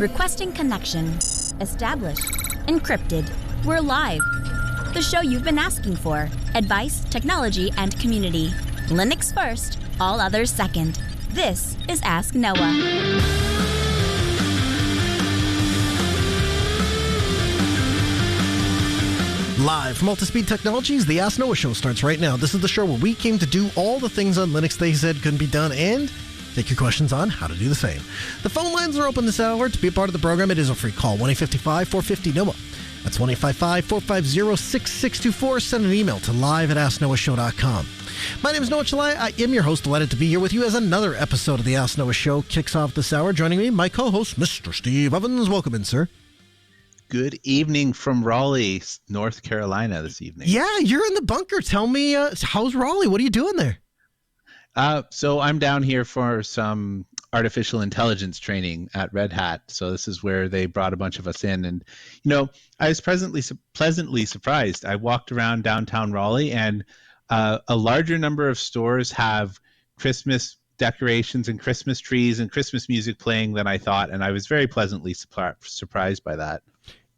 Requesting connection. Established. Encrypted. We're live. The show you've been asking for. Advice, technology, and community. Linux first, all others second. This is Ask Noah. Live from Multispeed Technologies, the Ask Noah show starts right now. This is the show where we came to do all the things on Linux they said couldn't be done and take your questions on how to do the same. The phone lines are open this hour. To be a part of the program, it is a free call, 1-855-450-NOAH. That's 1-855-450-6624. Send an email to live@asknoahshow.com. My name is Noah Chalai. I am your host. Delighted to be here with you as another episode of the Ask Noah show kicks off this hour. Joining me, my co-host, Mr. Steve Evans. Welcome in, sir. Good evening from Raleigh, North Carolina this evening. Yeah, you're in the bunker. Tell me, how's Raleigh? What are you doing there? So I'm down here for some artificial intelligence training at Red Hat. So this is where they brought a bunch of us in. And, you know, I was pleasantly surprised. I walked around downtown Raleigh, and a larger number of stores have Christmas decorations and Christmas trees and Christmas music playing than I thought. And I was very pleasantly surprised by that.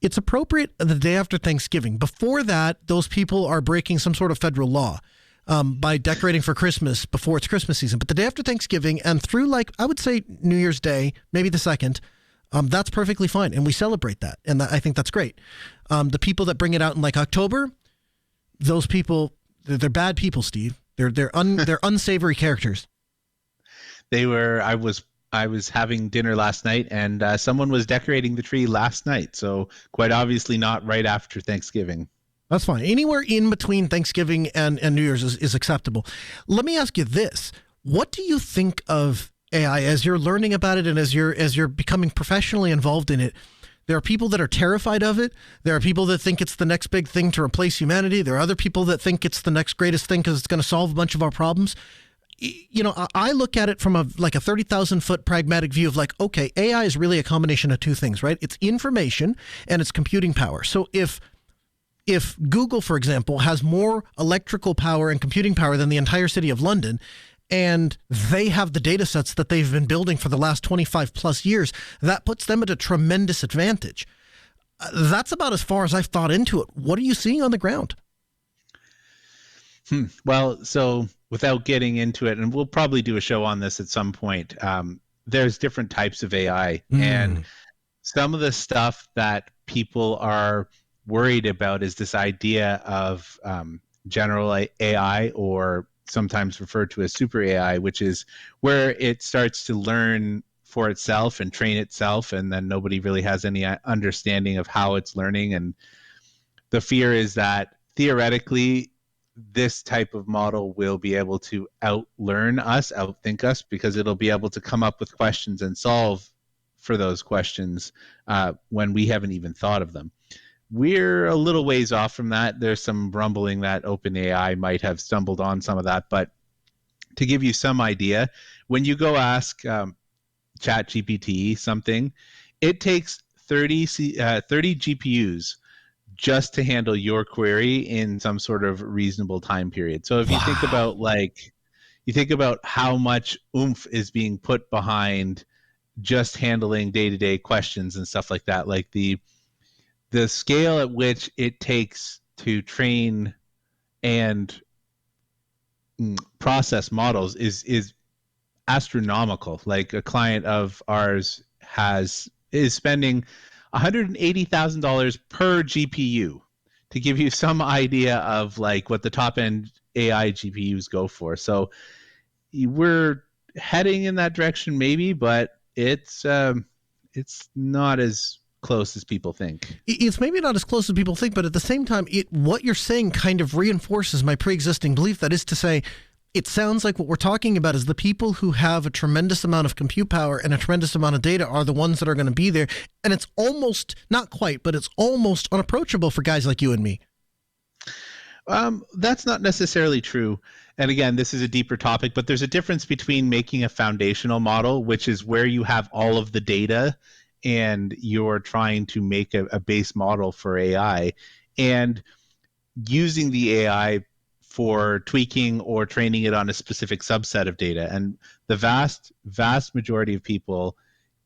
It's appropriate the day after Thanksgiving. Before that, those people are breaking some sort of federal law by decorating for Christmas before it's Christmas season. But the day after Thanksgiving and through, like, I would say New Year's Day, maybe the 2nd, that's perfectly fine. And we celebrate that. And I think that's great. The people that bring it out in like October, those people, they're bad people, Steve. They're unsavory characters. I was having dinner last night, and someone was decorating the tree last night. So quite obviously not right after Thanksgiving. That's fine. Anywhere in between Thanksgiving and New Year's is acceptable. Let me ask you this. What do you think of AI as you're learning about it and as you're becoming professionally involved in it? There are people that are terrified of it. There are people that think it's the next big thing to replace humanity. There are other people that think it's the next greatest thing because it's going to solve a bunch of our problems. You know, I look at it from a 30,000-foot pragmatic view of like, okay, AI is really a combination of two things, right? It's information and it's computing power. So if Google, for example, has more electrical power and computing power than the entire city of London, and they have the data sets that they've been building for the last 25 plus years, that puts them at a tremendous advantage. That's about as far as I've thought into it. What are you seeing on the ground? Well, so without getting into it, and we'll probably do a show on this at some point, there's different types of AI. And some of the stuff that people are worried about is this idea of general AI, or sometimes referred to as super AI, which is where it starts to learn for itself and train itself, and then nobody really has any understanding of how it's learning. And the fear is that theoretically this type of model will be able to outthink us, because it'll be able to come up with questions and solve for those questions when we haven't even thought of them. We're a little ways off from that. There's some rumbling that OpenAI might have stumbled on some of that. But to give you some idea, when you go ask ChatGPT something, it takes 30 GPUs just to handle your query in some sort of reasonable time period. So if you think about how much oomph is being put behind just handling day-to-day questions and stuff like that, like the scale at which it takes to train and process models is astronomical. Like a client of ours is spending $180,000 per GPU, to give you some idea of like what the top end AI GPUs go for. So we're heading in that direction maybe, but it's not as close as people think. It's maybe not as close as people think, but at the same time, what you're saying kind of reinforces my pre-existing belief. That is to say, it sounds like what we're talking about is the people who have a tremendous amount of compute power and a tremendous amount of data are the ones that are going to be there. And it's almost, not quite, but it's almost unapproachable for guys like you and me. That's not necessarily true. And again, this is a deeper topic, but there's a difference between making a foundational model, which is where you have all of the data and you're trying to make a base model for AI, and using the AI for tweaking or training it on a specific subset of data. And the vast majority of people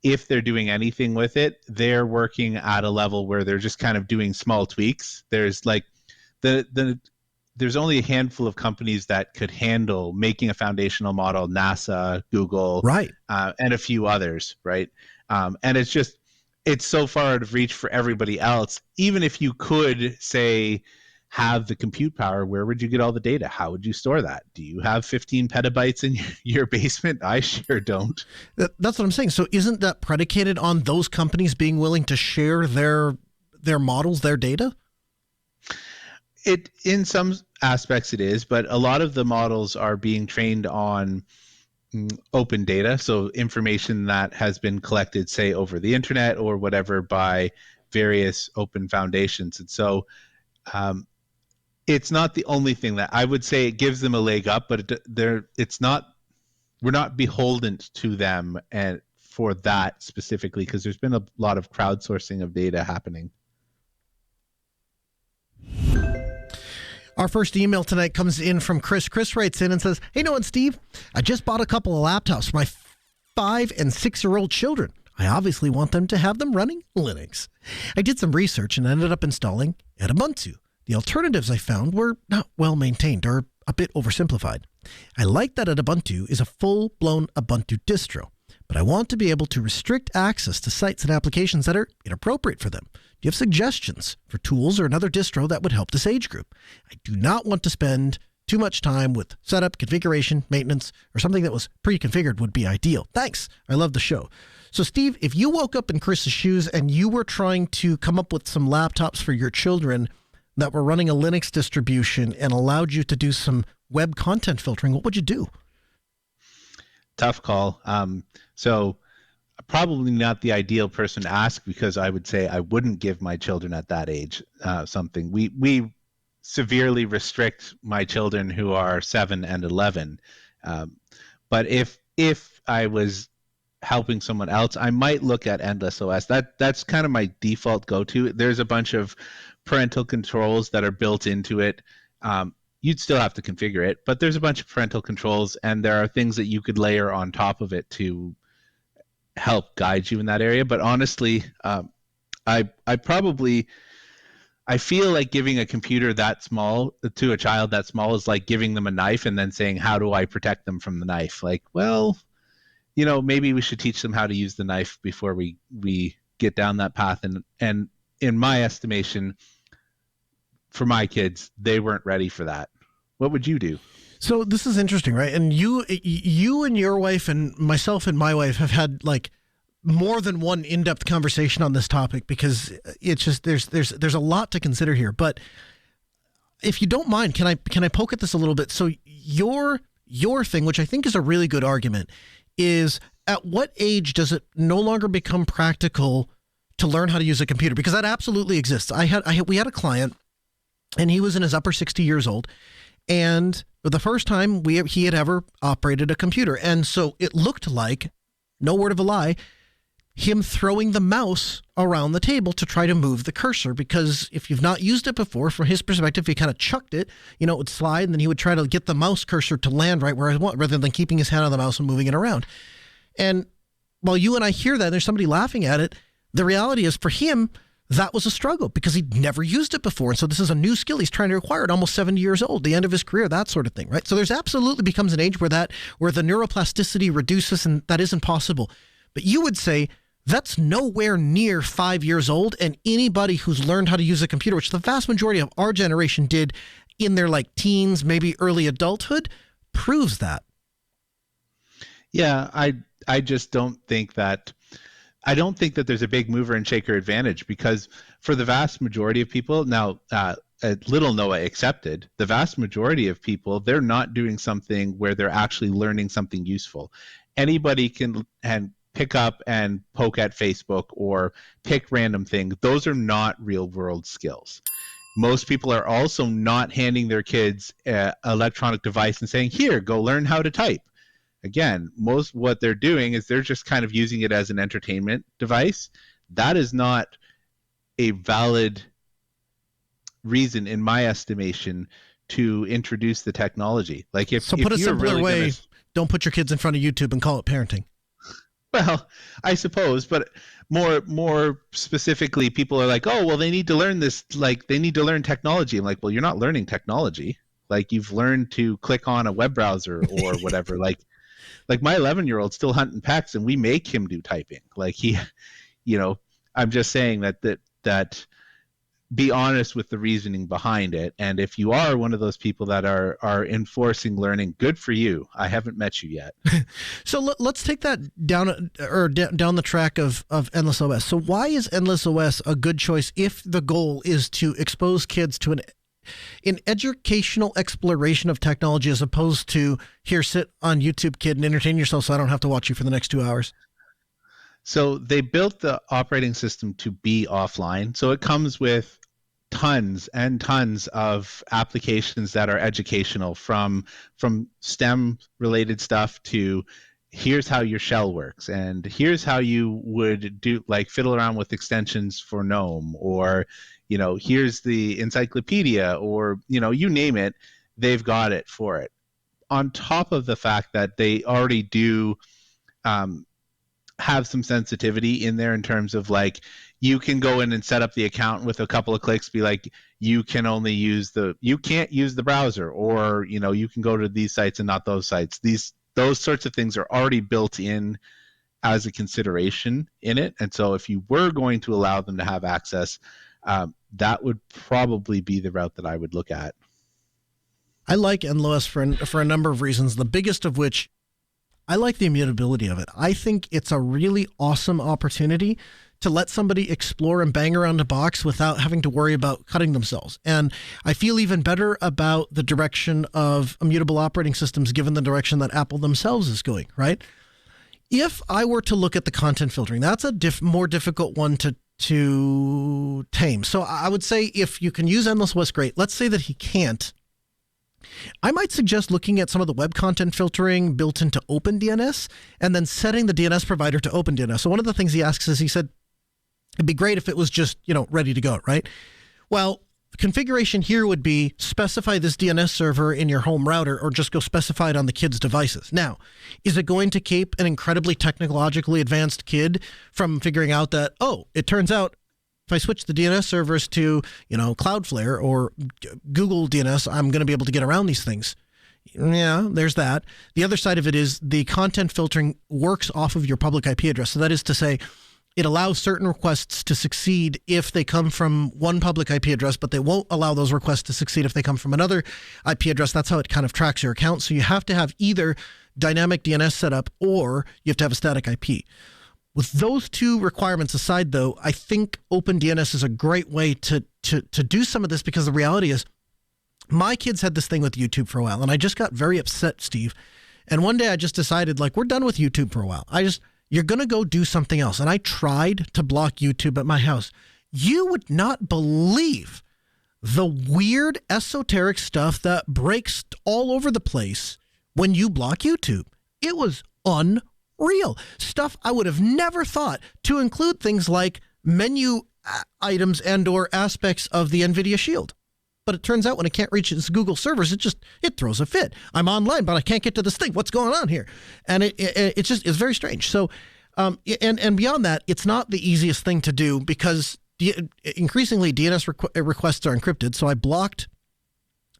if they're doing anything with it, they're working at a level where they're just kind of doing small tweaks. There's like there's only a handful of companies that could handle making a foundational model, NASA, Google, Right. And a few others, right? And it's so far out of reach for everybody else. Even if you could say have the compute power, where would you get all the data? How would you store that? Do you have 15 petabytes in your basement? I sure don't. That's what I'm saying. So isn't that predicated on those companies being willing to share their models, their data? It, in some aspects it is, but a lot of the models are being trained on open data, so information that has been collected, say, over the internet or whatever by various open foundations. And so it's not the only thing that I would say it gives them a leg up, but it's not, we're not beholden to them and for that specifically, because there's been a lot of crowdsourcing of data happening. Our first email tonight comes in from Chris. Chris writes in and says, "Hey, Noah and Steve, I just bought a couple of laptops for my 5 and 6-year-old children. I obviously want them to have them running Linux. I did some research and ended up installing Ubuntu. The alternatives I found were not well maintained or a bit oversimplified. I like that Ubuntu is a full-blown Ubuntu distro, but I want to be able to restrict access to sites and applications that are inappropriate for them. Do you have suggestions for tools or another distro that would help this age group? I do not want to spend too much time with setup, configuration, maintenance, or something that was pre-configured would be ideal. Thanks. I love the show." So, Steve, if you woke up in Chris's shoes and you were trying to come up with some laptops for your children that were running a Linux distribution and allowed you to do some web content filtering, what would you do? Tough call. So probably not the ideal person to ask, because I would say I wouldn't give my children at that age something. We severely restrict my children who are 7 and 11. But if I was helping someone else, I might look at Endless OS. That's kind of my default go-to. There's a bunch of parental controls that are built into it. You'd still have to configure it, but there's a bunch of parental controls, and there are things that you could layer on top of it to help guide you in that area. But honestly, I feel like giving a computer that small to a child that small is like giving them a knife and then saying, how do I protect them from the knife? Like, well, maybe we should teach them how to use the knife before we get down that path. And in my estimation, for my kids, they weren't ready for that. What would you do? So this is interesting, right? And you and your wife and myself and my wife have had like more than one in-depth conversation on this topic, because it's just there's a lot to consider here. But if you don't mind, can I poke at this a little bit? So your thing, which I think is a really good argument, is at what age does it no longer become practical to learn how to use a computer? Because that absolutely exists. We had a client, and he was in his upper 60 years old, and the first time he had ever operated a computer. And so it looked like, no word of a lie, him throwing the mouse around the table to try to move the cursor, because if you've not used it before, from his perspective, he kind of chucked it, it would slide, and then he would try to get the mouse cursor to land right where I want, rather than keeping his hand on the mouse and moving it around. And while you and I hear that, there's somebody laughing at it, the reality is for him, that was a struggle because he'd never used it before. And so this is a new skill he's trying to acquire at almost 70 years old, the end of his career, that sort of thing, right? So there's absolutely becomes an age where the neuroplasticity reduces, and that isn't possible. But you would say that's nowhere near 5 years old. And anybody who's learned how to use a computer, which the vast majority of our generation did in their like teens, maybe early adulthood, proves that. Yeah, I just don't think that. I don't think that there's a big mover and shaker advantage, because for the vast majority of people, now little Noah accepted, the vast majority of people, they're not doing something where they're actually learning something useful. Anybody can pick up and poke at Facebook or pick random things. Those are not real world skills. Most people are also not handing their kids an electronic device and saying, here, go learn how to type. Again, most what they're doing is they're just kind of using it as an entertainment device. That is not a valid reason, in my estimation, to introduce the technology. Like put a simpler way, don't put your kids in front of YouTube and call it parenting. Well, I suppose, but more specifically, people are like, oh, well, they need to learn this, like they need to learn technology. I'm like, well, you're not learning technology. Like you've learned to click on a web browser or whatever. Like my 11-year-old still hunting pecks, and we make him do typing. Like he, I'm just saying that be honest with the reasoning behind it. And if you are one of those people that are enforcing learning, good for you. I haven't met you yet. So let's take that down down the track of Endless OS. So why is Endless OS a good choice if the goal is to expose kids to an educational exploration of technology, as opposed to here, sit on YouTube, kid, and entertain yourself so I don't have to watch you for the next 2 hours? So they built the operating system to be offline. So it comes with tons and tons of applications that are educational, from STEM related stuff to here's how your shell works, and here's how you would do, like, fiddle around with extensions for GNOME, or here's the encyclopedia, or you name it, they've got it for it. On top of the fact that they already do have some sensitivity in there in terms of, like, you can go in and set up the account with a couple of clicks, be like, you can't use the browser, or you can go to these sites and not those sites. Those sorts of things are already built in as a consideration in it. And so if you were going to allow them to have access, that would probably be the route that I would look at. I like Endless for a number of reasons, the biggest of which, I like the immutability of it. I think it's a really awesome opportunity to let somebody explore and bang around a box without having to worry about cutting themselves. And I feel even better about the direction of immutable operating systems, given the direction that Apple themselves is going, right? If I were to look at the content filtering, that's a more difficult one to tame. So I would say if you can use Endless OS, great. Let's say that he can't. I might suggest looking at some of the web content filtering built into OpenDNS and then setting the DNS provider to OpenDNS. So one of the things he asks is, he said, it'd be great if it was just, ready to go, right? Well, the configuration here would be specify this DNS server in your home router, or just go specify it on the kid's devices. Now, is it going to keep an incredibly technologically advanced kid from figuring out that, oh, it turns out if I switch the DNS servers to, Cloudflare or Google DNS, I'm going to be able to get around these things? Yeah, there's that. The other side of it is the content filtering works off of your public IP address. So that is to say, it allows certain requests to succeed if they come from one public IP address, but they won't allow those requests to succeed if they come from another IP address. That's how it kind of tracks your account. So you have to have either dynamic DNS set up, or you have to have a static IP. With those two requirements aside, though, I think OpenDNS is a great way to do some of this, because the reality is my kids had this thing with YouTube for a while, and I just got very upset, Steve. And one day I just decided, like, we're done with YouTube for a while. You're going to go do something else. And I tried to block YouTube at my house. You would not believe the weird esoteric stuff that breaks all over the place when you block YouTube. It was unreal. Stuff I would have never thought to include things like menu items and or aspects of the NVIDIA Shield. But it turns out when it can't reach its Google servers, it throws a fit. I'm online, but I can't get to this thing. What's going on here? And it's very strange. So, and beyond that, it's not the easiest thing to do, because increasingly DNS requests are encrypted. So I blocked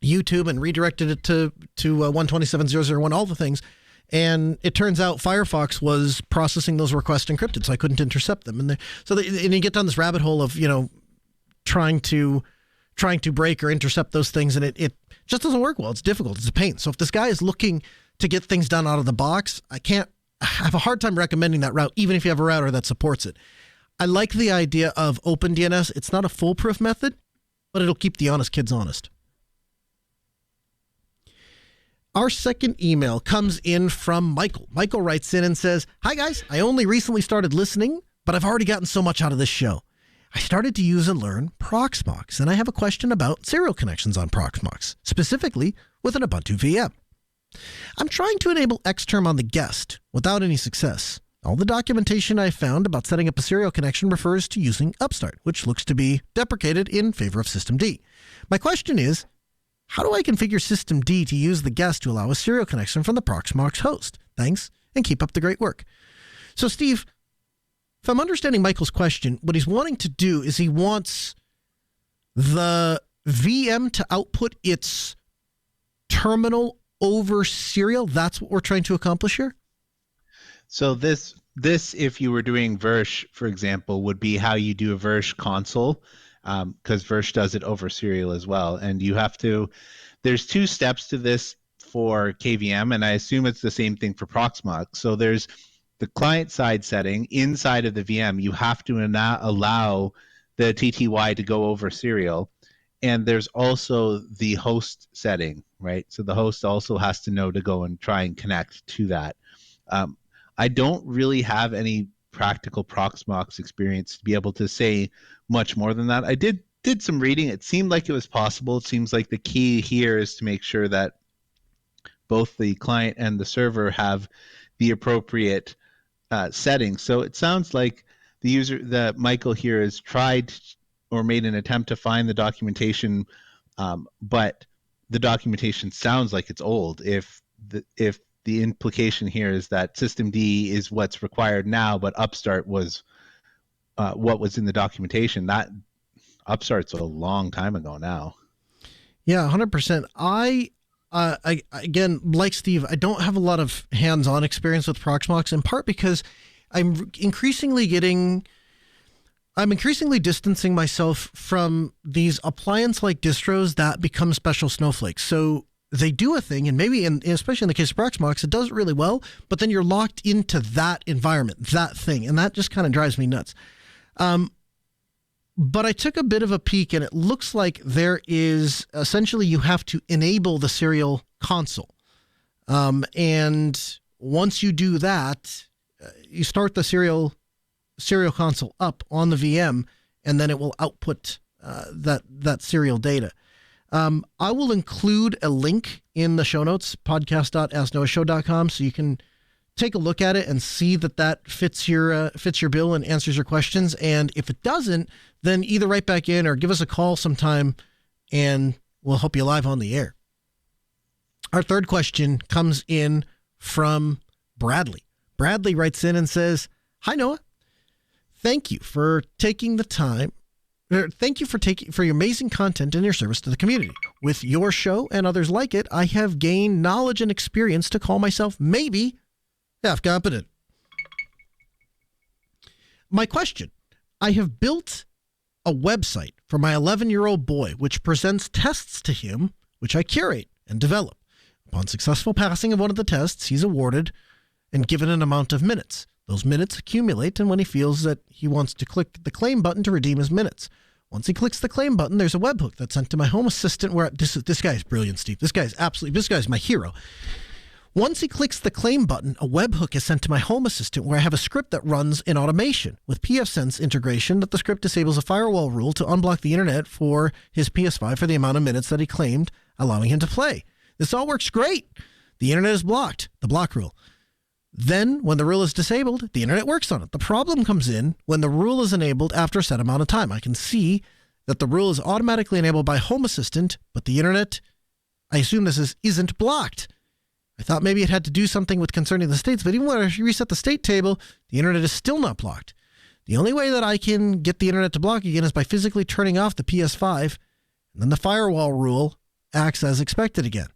YouTube and redirected it to 127.0.0.1, all the things. And it turns out Firefox was processing those requests encrypted, so I couldn't intercept them. And you get down this rabbit hole of trying to break or intercept those things, and it just doesn't work well. It's difficult. It's a pain. So if this guy is looking to get things done out of the box, I have a hard time recommending that route, even if you have a router that supports it. I like the idea of OpenDNS. It's not a foolproof method, but it'll keep the honest kids honest. Our second email comes in from Michael. Michael writes in and says, "Hi guys, I only recently started listening, but I've already gotten so much out of this show. I started to use and learn Proxmox, and I have a question about serial connections on Proxmox, specifically with an Ubuntu VM. I'm trying to enable Xterm on the guest without any success. All the documentation I found about setting up a serial connection refers to using Upstart, which looks to be deprecated in favor of Systemd. My question is, how do I configure Systemd to use the guest to allow a serial connection from the Proxmox host? Thanks, and keep up the great work." So, Steve, if I'm understanding Michael's question, what he's wanting to do is he wants the VM to output its terminal over serial. That's what we're trying to accomplish here? So this, if you were doing Versh, for example, would be how you do a Versh console, because Versh does it over serial as well. And you have to, there's two steps to this for KVM, and I assume it's the same thing for Proxmox. So there's the client side setting inside of the VM. You have to allow the TTY to go over serial. And there's also the host setting, right? So the host also has to know to go and try and connect to that. I don't really have any practical Proxmox experience to be able to say much more than that. I did some reading. It seemed like it was possible. It seems like the key here is to make sure that both the client and the server have the appropriate settings. So it sounds like the user, that Michael here, has tried or made an attempt to find the documentation, but the documentation sounds like it's old. If the implication here is that systemd is what's required now, but upstart was what was in the documentation, that upstart's a long time ago now. Yeah, 100%. I again, like Steve, I don't have a lot of hands-on experience with Proxmox, in part because I'm increasingly distancing myself from these appliance-like distros that become special snowflakes. So they do a thing, and maybe, especially in the case of Proxmox, it does it really well, but then you're locked into that environment, that thing, and that just kind of drives me nuts. But I took a bit of a peek, and it looks like there is, essentially, you have to enable the serial console. And once you do that, you start the serial console up on the VM, and then it will output that serial data. I will include a link in the show notes, podcast.asknoahshow.com, so you can take a look at it and see that fits your bill and answers your questions. And if it doesn't, then either write back in or give us a call sometime, and we'll help you live on the air. Our third question comes in from Bradley. Bradley writes in and says, "Hi, Noah. Thank you for taking the time. Thank you for your amazing content and your service to the community. With your show and others like it, I have gained knowledge and experience to call myself maybe half competent. My question: I have built a website for my 11-year-old boy, which presents tests to him, which I curate and develop. Upon successful passing of one of the tests, he's awarded and given an amount of minutes. Those minutes accumulate, and when he feels that he wants to click the claim button to redeem his minutes. Once he clicks the claim button, there's a webhook that's sent to my Home Assistant where this guy is brilliant, Steve. This guy is my hero. Once he clicks the claim button, a webhook is sent to my Home Assistant where I have a script that runs in automation. With pfSense integration, that the script disables a firewall rule to unblock the internet for his PS5 for the amount of minutes that he claimed, allowing him to play. This all works great. The internet is blocked, the block rule. Then, when the rule is disabled, the internet works on it. The problem comes in when the rule is enabled after a set amount of time. I can see that the rule is automatically enabled by Home Assistant, but the internet, I assume isn't blocked. I thought maybe it had to do something with concerning the states, but even when I reset the state table, the internet is still not blocked. The only way that I can get the internet to block again is by physically turning off the PS5, and then the firewall rule acts as expected again.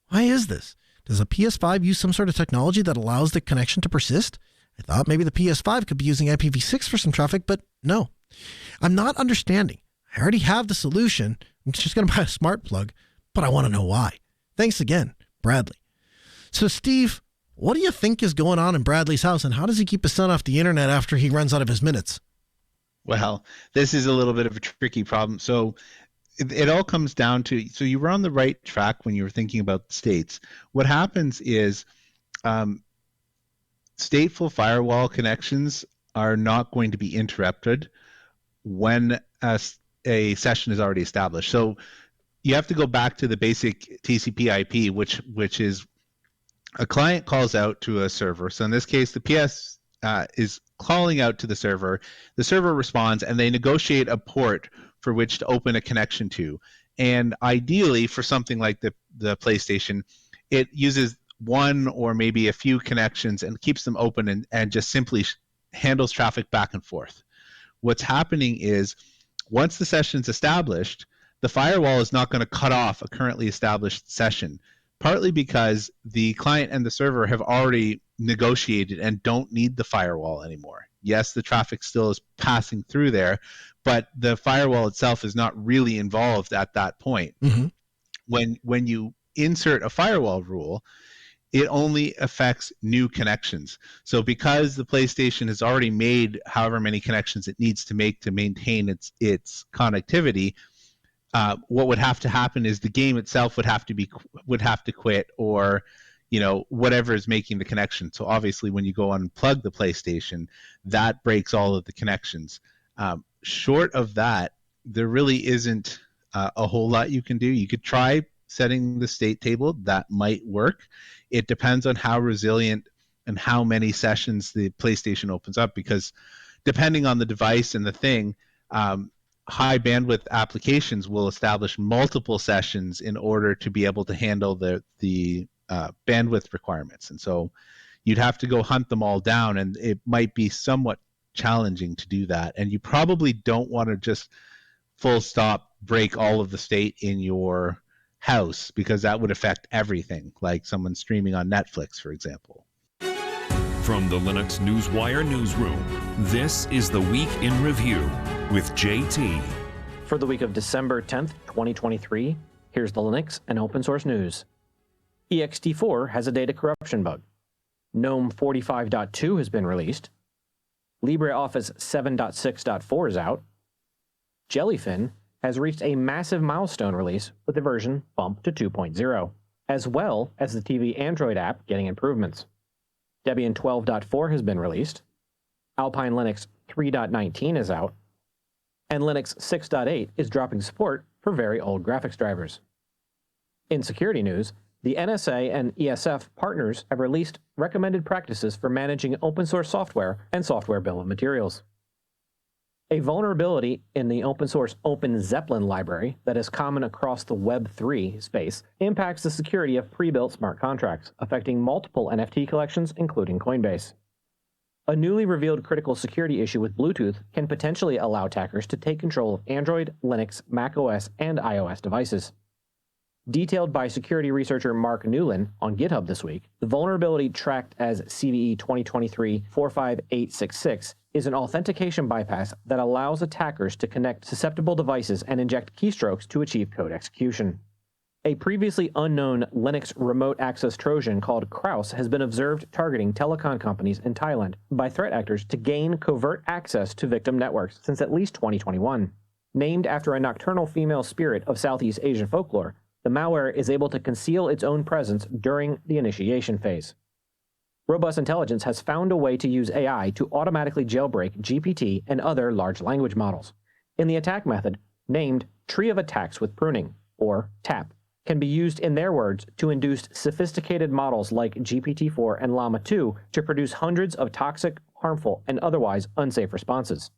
Why is this? Does a PS5 use some sort of technology that allows the connection to persist? I thought maybe the PS5 could be using IPv6 for some traffic, but no. I'm not understanding. I already have the solution. I'm just going to buy a smart plug, but I want to know why. Thanks again, Bradley. So, Steve, what do you think is going on in Bradley's house, and how does he keep his son off the internet after he runs out of his minutes? Well, this is a little bit of a tricky problem. So it all comes down to, so you were on the right track when you were thinking about the states. What happens is stateful firewall connections are not going to be interrupted when a session is already established. So you have to go back to the basic TCP IP, which is a client calls out to a server. So in this case, the PS is calling out to the server responds, and they negotiate a port for which to open a connection to. And ideally, for something like the PlayStation, it uses one or maybe a few connections and keeps them open and just simply handles traffic back and forth. What's happening is once the session's established, the firewall is not going to cut off a currently established session, partly because the client and the server have already negotiated and don't need the firewall anymore. Yes, the traffic still is passing through there, but the firewall itself is not really involved at that point. Mm-hmm. When you insert a firewall rule, it only affects new connections. So because the PlayStation has already made however many connections it needs to make to maintain its connectivity, what would have to happen is the game itself would have to quit, or whatever is making the connection. So obviously when you go unplug the PlayStation, that breaks all of the connections. Short of that, there really isn't a whole lot you can do. You could try setting the state table. That might work. It depends on how resilient and how many sessions the PlayStation opens up, because depending on the device and the thing, high bandwidth applications will establish multiple sessions in order to be able to handle the bandwidth requirements. And so you'd have to go hunt them all down, and it might be somewhat challenging to do that. And you probably don't want to just full stop break all of the state in your house, because that would affect everything, like someone streaming on Netflix, for example. From the Linux Newswire newsroom, this is the Week in Review with JT. For the week of December 10th, 2023, here's the Linux and open source news. ext4 has a data corruption bug. GNOME 45.2 has been released. LibreOffice 7.6.4 is out. Jellyfin has reached a massive milestone release with the version bumped to 2.0, as well as the TV Android app getting improvements. Debian 12.4 has been released. Alpine Linux 3.19 is out. And Linux 6.8 is dropping support for very old graphics drivers. In security news, the NSA and ESF partners have released recommended practices for managing open source software and software bill of materials. A vulnerability in the open source OpenZeppelin library that is common across the Web3 space impacts the security of pre-built smart contracts, affecting multiple NFT collections, including Coinbase. A newly revealed critical security issue with Bluetooth can potentially allow attackers to take control of Android, Linux, macOS, and iOS devices. Detailed by security researcher Mark Newlin on GitHub this week, the vulnerability tracked as CVE 2023-45866 is an authentication bypass that allows attackers to connect susceptible devices and inject keystrokes to achieve code execution. A previously unknown Linux remote access Trojan called Kraus has been observed targeting telecom companies in Thailand by threat actors to gain covert access to victim networks since at least 2021. Named after a nocturnal female spirit of Southeast Asian folklore, the malware is able to conceal its own presence during the initiation phase. Robust Intelligence has found a way to use AI to automatically jailbreak GPT and other large language models. In the attack method, named Tree of Attacks with Pruning, or TAP, can be used in their words to induce sophisticated models like GPT-4 and Llama 2 to produce hundreds of toxic, harmful, and otherwise unsafe responses.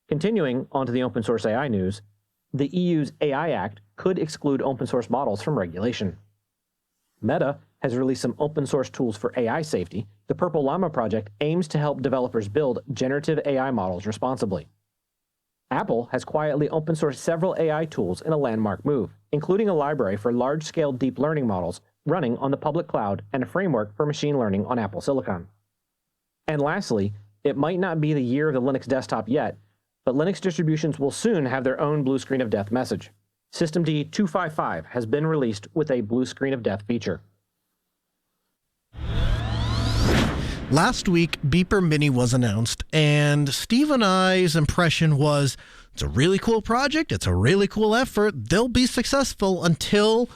Continuing onto the open source AI news, the EU's AI Act could exclude open source models from regulation. Meta has released some open source tools for AI safety. The Purple Llama project aims to help developers build generative AI models responsibly. Apple has quietly open sourced several AI tools in a landmark move, including a library for large-scale deep learning models running on the public cloud and a framework for machine learning on Apple Silicon. And lastly, it might not be the year of the Linux desktop yet, but Linux distributions will soon have their own blue screen of death message. Systemd 255 has been released with a blue screen of death feature. Last week, Beeper Mini was announced, and Steve and I's impression was, it's a really cool project, it's a really cool effort, they'll be successful until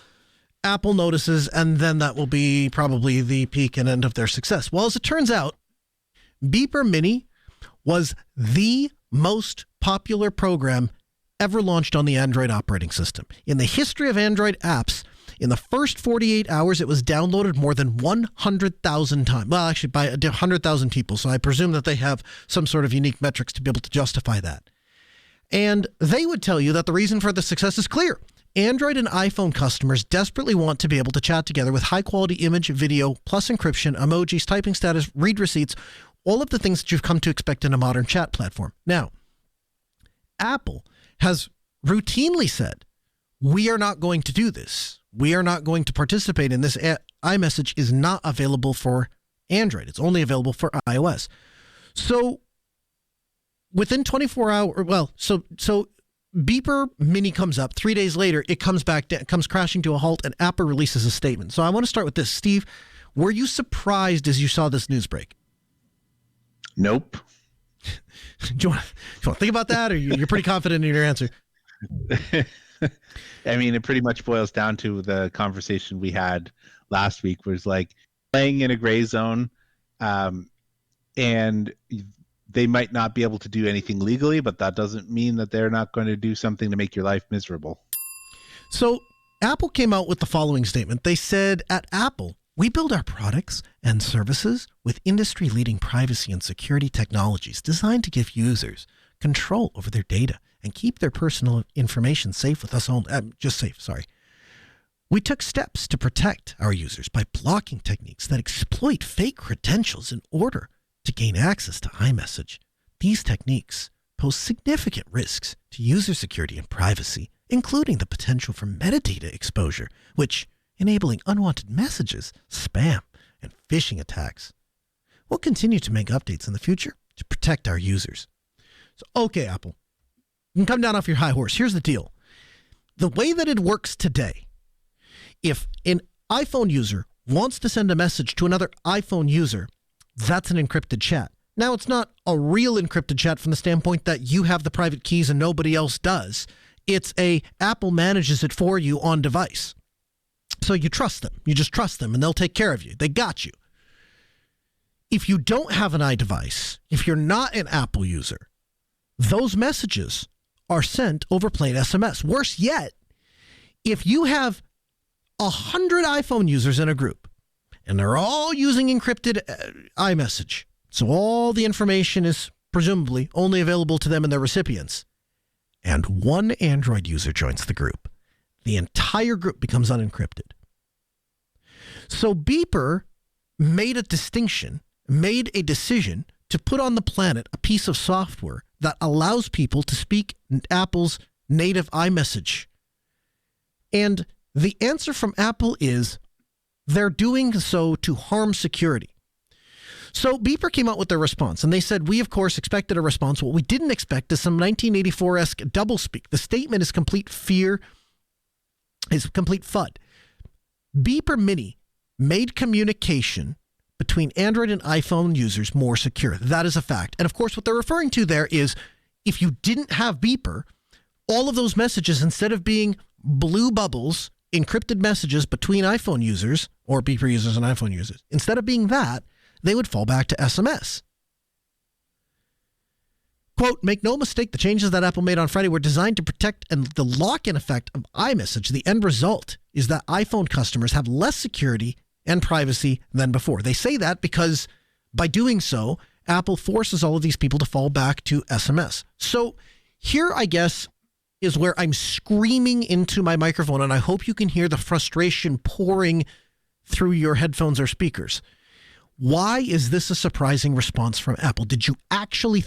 Apple notices, and then that will be probably the peak and end of their success. Well, as it turns out, Beeper Mini was the most popular program ever launched on the Android operating system. In the history of Android apps, in the first 48 hours, it was downloaded more than 100,000 times. Well, actually, by 100,000 people. So I presume that they have some sort of unique metrics to be able to justify that. And they would tell you that the reason for the success is clear. Android and iPhone customers desperately want to be able to chat together with high-quality image, video, plus encryption, emojis, typing status, read receipts, all of the things that you've come to expect in a modern chat platform. Now, Apple has routinely said, we are not going to do this. We are not going to participate in this. iMessage is not available for Android. It's only available for iOS. So within 24 hours, so Beeper Mini comes up. 3 days later, it comes crashing to a halt, and Apple releases a statement. So I want to start with this. Steve, were you surprised as you saw this news break? Nope. Do you want to think about that, or you're pretty confident in your answer? I mean, it pretty much boils down to the conversation we had last week, was like playing in a gray zone, and they might not be able to do anything legally, but that doesn't mean that they're not going to do something to make your life miserable. So Apple came out with the following statement. They said, at Apple, we build our products and services with industry-leading privacy and security technologies designed to give users control over their data and keep their personal information safe with us only. We took steps to protect our users by blocking techniques that exploit fake credentials in order to gain access to iMessage. These techniques pose significant risks to user security and privacy, including the potential for metadata exposure, which enabling unwanted messages, spam, and phishing attacks. We'll continue to make updates in the future to protect our users. So, okay, Apple, you can come down off your high horse. Here's the deal. The way that it works today, if an iPhone user wants to send a message to another iPhone user, that's an encrypted chat. Now, it's not a real encrypted chat from the standpoint that you have the private keys and nobody else does. It's Apple manages it for you on device. So you trust them. You just trust them, and they'll take care of you. They got you. If you don't have an iDevice, if you're not an Apple user, those messages are sent over plain SMS. Worse yet, if you have 100 iPhone users in a group, and they're all using encrypted iMessage, so all the information is presumably only available to them and their recipients, and one Android user joins the group, the entire group becomes unencrypted. So Beeper made a decision to put on the planet a piece of software that allows people to speak Apple's native iMessage. And the answer from Apple is they're doing so to harm security. So Beeper came out with their response, and they said, we, of course, expected a response. What we didn't expect is some 1984-esque doublespeak. The statement is complete FUD. Beeper Mini made communication between Android and iPhone users more secure. That is a fact. And of course, what they're referring to there is if you didn't have Beeper, all of those messages, instead of being blue bubbles, encrypted messages between iPhone users or Beeper users and iPhone users, instead of being that, they would fall back to SMS. Quote, make no mistake, the changes that Apple made on Friday were designed to protect the lock-in effect of iMessage. The end result is that iPhone customers have less security and privacy than before. They say that because by doing so, Apple forces all of these people to fall back to SMS. So here, I guess, is where I'm screaming into my microphone, and I hope you can hear the frustration pouring through your headphones or speakers. Why is this a surprising response from Apple? Did you actually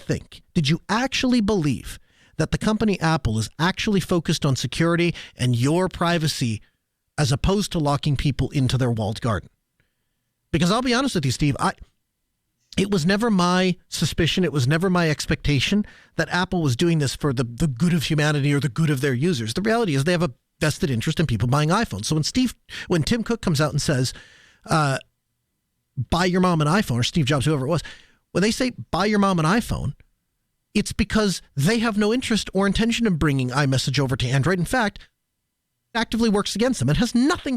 believe that the company Apple is actually focused on security and your privacy as opposed to locking people into their walled garden? Because I'll be honest with you, Steve, it was never my suspicion, it was never my expectation that Apple was doing this for the good of humanity or the good of their users. The reality is they have a vested interest in people buying iPhones. So when Tim Cook comes out and says, buy your mom an iPhone, or Steve Jobs, whoever it was, when they say buy your mom an iPhone, it's because they have no interest or intention of bringing iMessage over to Android. In fact, it actively works against them. It has nothing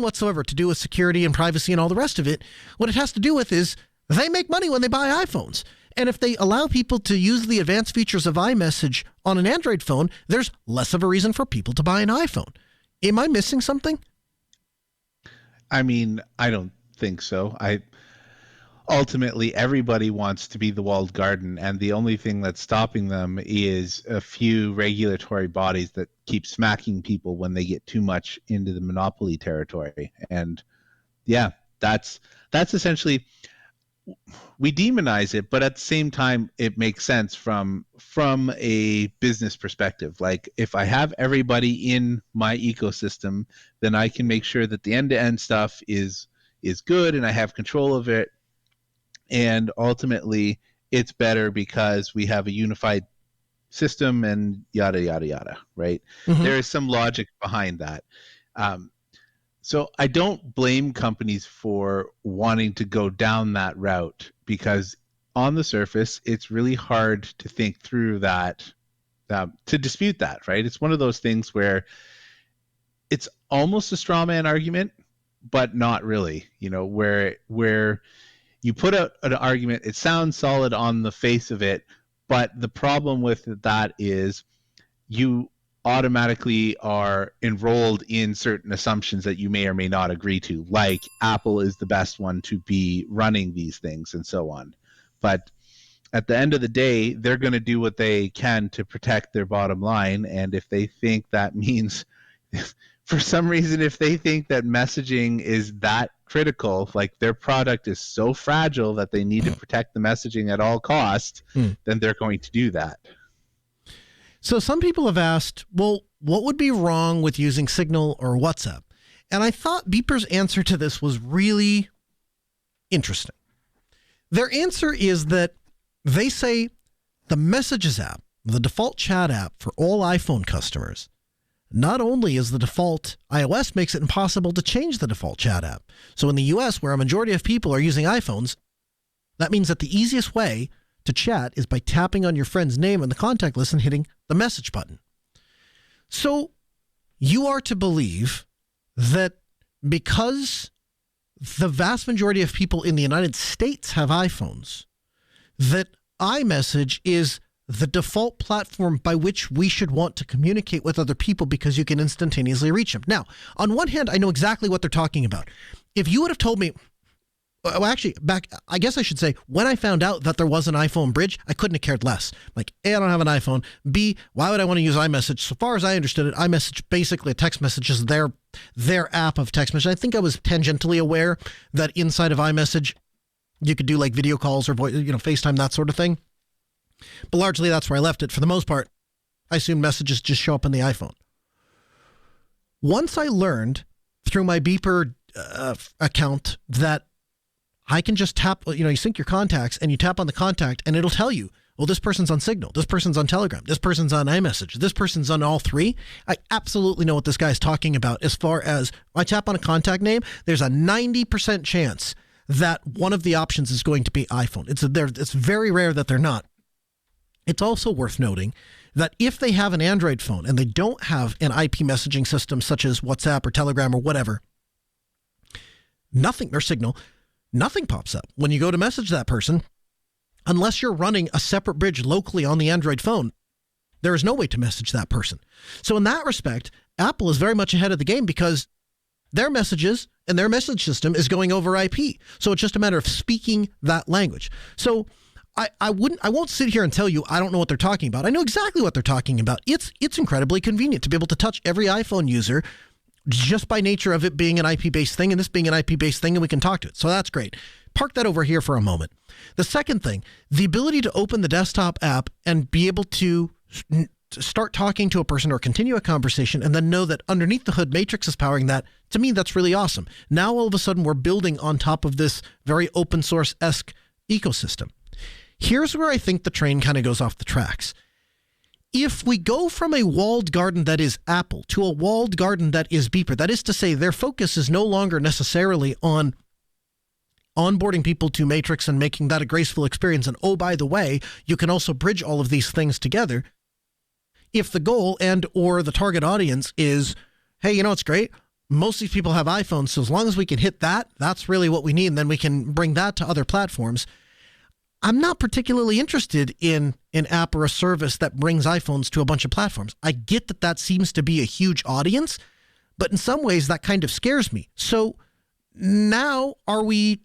whatsoever to do with security and privacy and all the rest of it. What it has to do with is they make money when they buy iPhones. And if they allow people to use the advanced features of iMessage on an Android phone, there's less of a reason for people to buy an iPhone. Am I missing something? I mean, I don't think so. ultimately everybody wants to be the walled garden, and the only thing that's stopping them is a few regulatory bodies that keep smacking people when they get too much into the monopoly territory. And yeah, that's essentially, we demonize it, but at the same time it makes sense from a business perspective. Like, if I have everybody in my ecosystem, then I can make sure that the end-to-end stuff is good and I have control of it. And ultimately it's better because we have a unified system and yada yada yada, right? Mm-hmm. There is some logic behind that. So I don't blame companies for wanting to go down that route, because on the surface it's really hard to think through that, to dispute that, right? It's one of those things where it's almost a straw man argument, but not really, where you put out an argument, it sounds solid on the face of it, but the problem with that is you automatically are enrolled in certain assumptions that you may or may not agree to, like Apple is the best one to be running these things and so on. But at the end of the day, they're going to do what they can to protect their bottom line. And if they think that means, for some reason, if they think that messaging is that critical, like their product is so fragile that they need to protect the messaging at all costs, then they're going to do that. So some people have asked, well, what would be wrong with using Signal or WhatsApp? And I thought Beeper's answer to this was really interesting. Their answer is that they say the Messages app, the default chat app for all iPhone customers, not only is the default, iOS makes it impossible to change the default chat app. So in the US, where a majority of people are using iPhones, that means that the easiest way to chat is by tapping on your friend's name in the contact list and hitting the message button. So you are to believe that because the vast majority of people in the United States have iPhones, that iMessage is the default platform by which we should want to communicate with other people because you can instantaneously reach them. Now, on one hand, I know exactly what they're talking about. If you would have told me, well, actually, I guess I should say, when I found out that there was an iPhone bridge, I couldn't have cared less. Like, A, I don't have an iPhone. B, why would I want to use iMessage? So far as I understood it, iMessage, basically a text message, is their app of text message. I think I was tangentially aware that inside of iMessage, you could do like video calls or FaceTime, that sort of thing. But largely that's where I left it. For the most part, I assume messages just show up on the iPhone. Once I learned through my Beeper account that I can just tap, you sync your contacts and you tap on the contact and it'll tell you, well, this person's on Signal, this person's on Telegram, this person's on iMessage, this person's on all three. I absolutely know what this guy's talking about. As far as I tap on a contact name, there's a 90% chance that one of the options is going to be iPhone. It's very rare that they're not. It's also worth noting that if they have an Android phone and they don't have an IP messaging system such as WhatsApp or Telegram or whatever, nothing, or Signal, nothing pops up when you go to message that person unless you're running a separate bridge locally on the Android phone. There is no way to message that person. So in that respect, Apple is very much ahead of the game because their messages and their message system is going over IP. So it's just a matter of speaking that language. So I won't sit here and tell you I don't know what they're talking about. I know exactly what they're talking about. It's incredibly convenient to be able to touch every iPhone user just by nature of it being an IP-based thing and this being an IP-based thing, and we can talk to it. So that's great. Park that over here for a moment. The second thing, the ability to open the desktop app and be able to start talking to a person or continue a conversation and then know that underneath the hood, Matrix is powering that. To me, that's really awesome. Now, all of a sudden, we're building on top of this very open source-esque ecosystem. Here's where I think the train kind of goes off the tracks. If we go from a walled garden that is Apple to a walled garden that is Beeper, that is to say their focus is no longer necessarily on onboarding people to Matrix and making that a graceful experience. And oh, by the way, you can also bridge all of these things together. If the goal and or the target audience is, hey, it's great. Most of these people have iPhones. So as long as we can hit that, that's really what we need. And then we can bring that to other platforms. I'm not particularly interested in an app or a service that brings iPhones to a bunch of platforms. I get that that seems to be a huge audience, but in some ways that kind of scares me. So now are we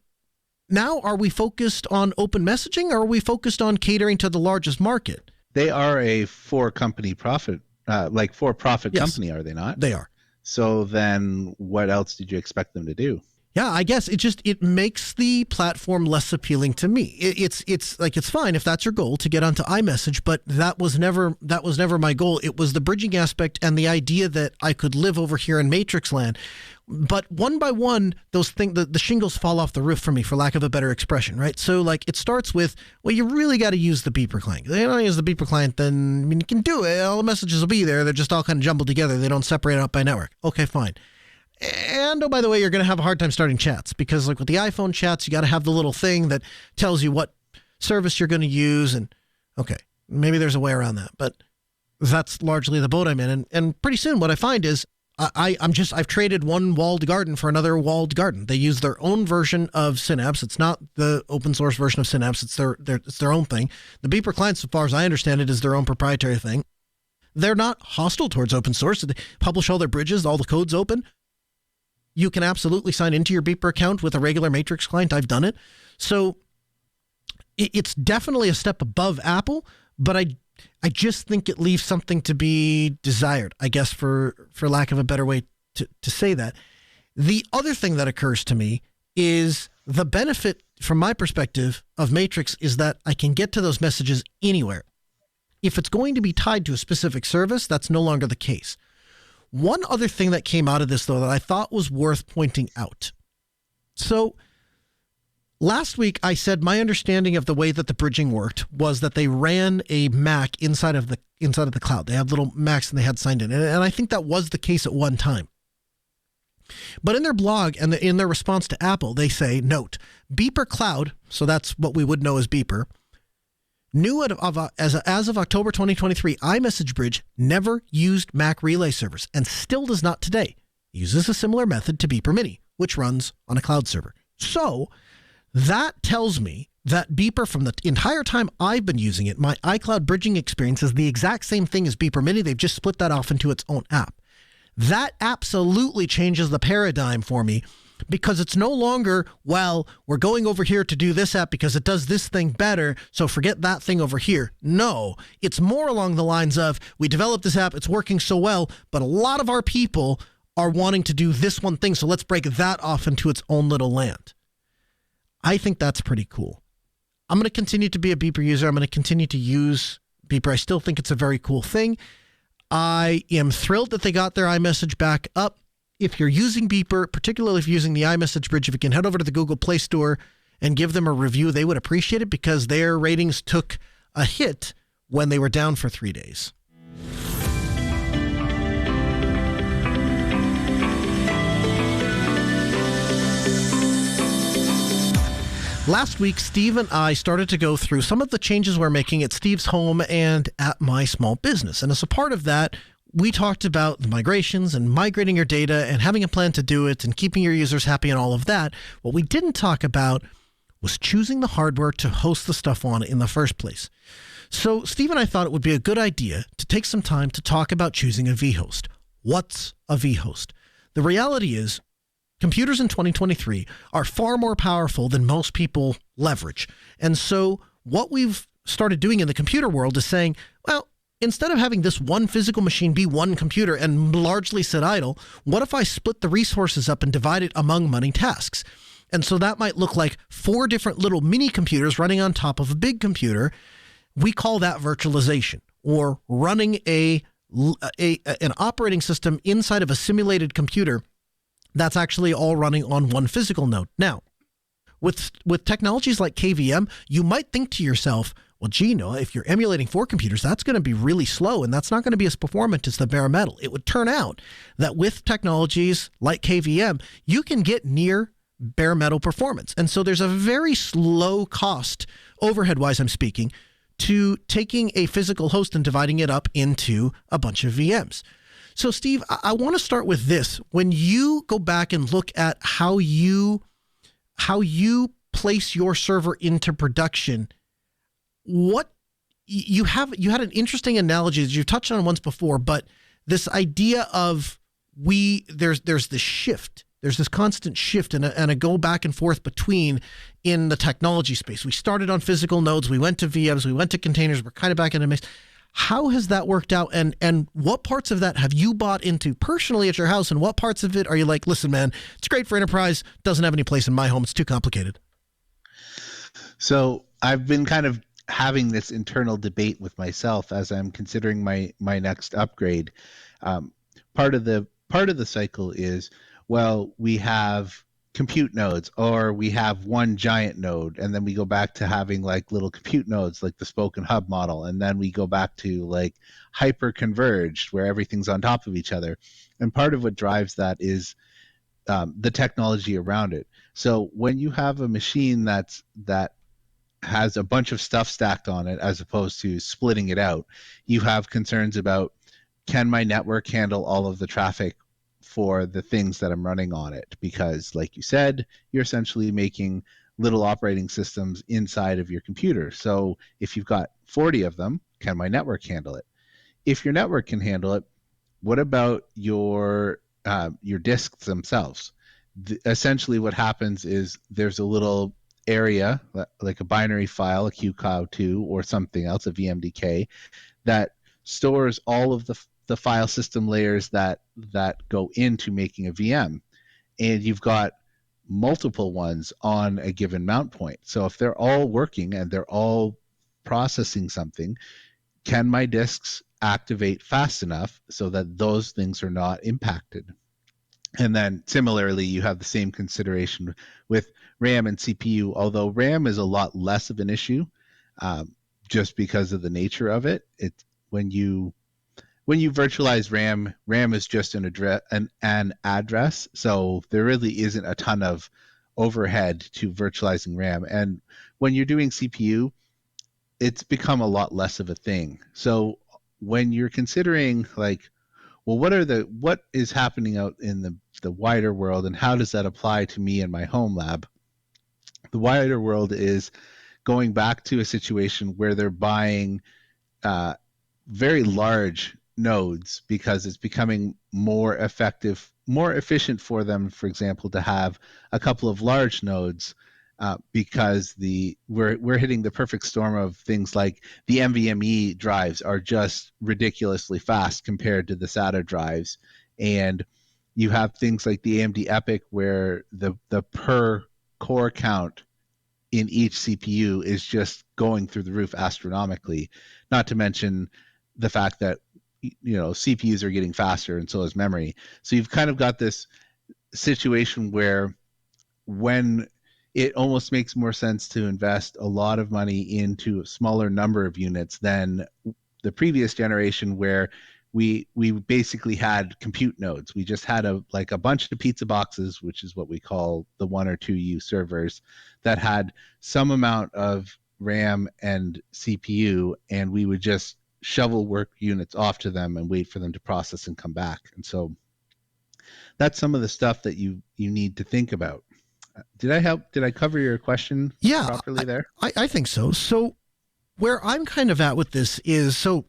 now, are we focused on open messaging, or are we focused on catering to the largest market? They are a for-profit Yes, company, are they not? they are. So then what else did you expect them to do? Yeah, I guess it makes the platform less appealing to me. It's like, it's fine if that's your goal to get onto iMessage, but that was never my goal. It was the bridging aspect and the idea that I could live over here in Matrix land. But one by one, those things, the shingles fall off the roof for me, for lack of a better expression, right? So like, it starts with, well, you really got to use the beeper client. If you don't use the beeper client, then, I mean, you can do it. All the messages will be there. They're just all kind of jumbled together. They don't separate out by network. Okay, fine. And oh, by the way, you're going to have a hard time starting chats, because like with the iPhone chats, you got to have the little thing that tells you what service you're going to use. And okay, maybe there's a way around that, but that's largely the boat I'm in. And pretty soon what I find is I've traded one walled garden for another walled garden. They use their own version of Synapse. It's not the open source version of Synapse. It's their own thing. The beeper client, so far as I understand it, is their own proprietary thing. They're not hostile towards open source. They publish all their bridges, all the code's open. You can absolutely sign into your beeper account with a regular Matrix client. I've done it. So it's definitely a step above Apple, but I just think it leaves something to be desired, I guess, for lack of a better way to say that. The other thing that occurs to me is the benefit, from my perspective, of Matrix is that I can get to those messages anywhere. If it's going to be tied to a specific service, that's no longer the case. One other thing that came out of this, though, that I thought was worth pointing out. So last week, I said my understanding of the way that the bridging worked was that they ran a Mac inside of the cloud. They had little Macs and they had signed in. And I think that was the case at one time. But in their blog and in their response to Apple, they say, note, Beeper Cloud, so that's what we would know as Beeper, as of October 2023, iMessage Bridge never used Mac relay servers and still does not today. It uses a similar method to Beeper Mini, which runs on a cloud server. So that tells me that Beeper, from the entire time I've been using it, my iCloud bridging experience is the exact same thing as Beeper Mini. They've just split that off into its own app. That absolutely changes the paradigm for me, because it's no longer, well, we're going over here to do this app because it does this thing better, so forget that thing over here. No, it's more along the lines of, we developed this app, it's working so well, but a lot of our people are wanting to do this one thing, so let's break that off into its own little land. I think that's pretty cool. I'm going to continue to be a Beeper user. I'm going to continue to use Beeper. I still think it's a very cool thing. I am thrilled that they got their iMessage back up. If you're using Beeper, particularly if you're using the iMessage Bridge, if you can head over to the Google Play Store and give them a review, they would appreciate it, because their ratings took a hit when they were down for 3 days. Last week, Steve and I started to go through some of the changes we're making at Steve's home and at my small business. And as a part of that, we talked about the migrations and migrating your data and having a plan to do it and keeping your users happy and all of that. What we didn't talk about was choosing the hardware to host the stuff on in the first place. So Steve and I thought it would be a good idea to take some time to talk about choosing a vHost. What's a vHost? The reality is, computers in 2023 are far more powerful than most people leverage. And so what we've started doing in the computer world is saying, well, instead of having this one physical machine be one computer and largely sit idle, what if I split the resources up and divide it among many tasks? And so that might look like 4 different little mini computers running on top of a big computer. We call that virtualization, or running an operating system inside of a simulated computer that's actually all running on one physical node. Now, with technologies like KVM, you might think to yourself, well, gee, Noah, if you're emulating 4 computers, that's going to be really slow, and that's not going to be as performant as the bare metal. It would turn out that with technologies like KVM, you can get near bare metal performance. And so there's a very slow cost, overhead-wise I'm speaking, to taking a physical host and dividing it up into a bunch of VMs. So, Steve, I want to start with this. When you go back and look at how you place your server into production, what you had an interesting analogy that you've touched on once before, but this idea of there's this shift There's this constant shift and a go back and forth between in the technology space. We started on physical nodes. We went to VMs. We went to containers. We're kind of back in a mix. How has that worked out? And what parts of that have you bought into personally at your house? And what parts of it are you like, listen, man, it's great for enterprise. Doesn't have any place in my home. It's too complicated. So I've been kind of having this internal debate with myself as I'm considering my next upgrade. Part of the cycle is, well, we have compute nodes, or we have one giant node, and then we go back to having like little compute nodes, like the spoken hub model, and then we go back to like hyper converged, where everything's on top of each other. And part of what drives that is the technology around it. So when you have a machine that has a bunch of stuff stacked on it, as opposed to splitting it out, you have concerns about, can my network handle all of the traffic for the things that I'm running on it? Because like you said, you're essentially making little operating systems inside of your computer. So if you've got 40 of them, can my network handle it? If your network can handle it, what about your disks themselves? Essentially what happens is there's a little area, like a binary file, a QCOW2 or something else, a VMDK, that stores all of the file system layers that go into making a VM. And you've got multiple ones on a given mount point. So if they're all working and they're all processing something, can my disks activate fast enough so that those things are not impacted? And then similarly, you have the same consideration with RAM and CPU, although RAM is a lot less of an issue just because of the nature of it. When you virtualize RAM, RAM is just an address, so there really isn't a ton of overhead to virtualizing RAM. And when you're doing CPU, it's become a lot less of a thing. So when you're considering like, well, what is happening out in the wider world, and how does that apply to me in my home lab? The wider world is going back to a situation where they're buying very large nodes because it's becoming more efficient for them, for example, to have a couple of large nodes because we're hitting the perfect storm of things like the NVMe drives are just ridiculously fast compared to the SATA drives, and you have things like the AMD EPYC where the per core count in each CPU is just going through the roof astronomically, not to mention the fact that CPUs are getting faster and so is memory. So you've kind of got this situation where when it almost makes more sense to invest a lot of money into a smaller number of units than the previous generation, where we basically had compute nodes. We just had a bunch of pizza boxes, which is what we call the 1 or 2U servers, that had some amount of RAM and CPU, and we would just shovel work units off to them and wait for them to process and come back. And so that's some of the stuff that you need to think about. Did I help? Did I cover your question properly there? I think so. So where I'm kind of at with this is, so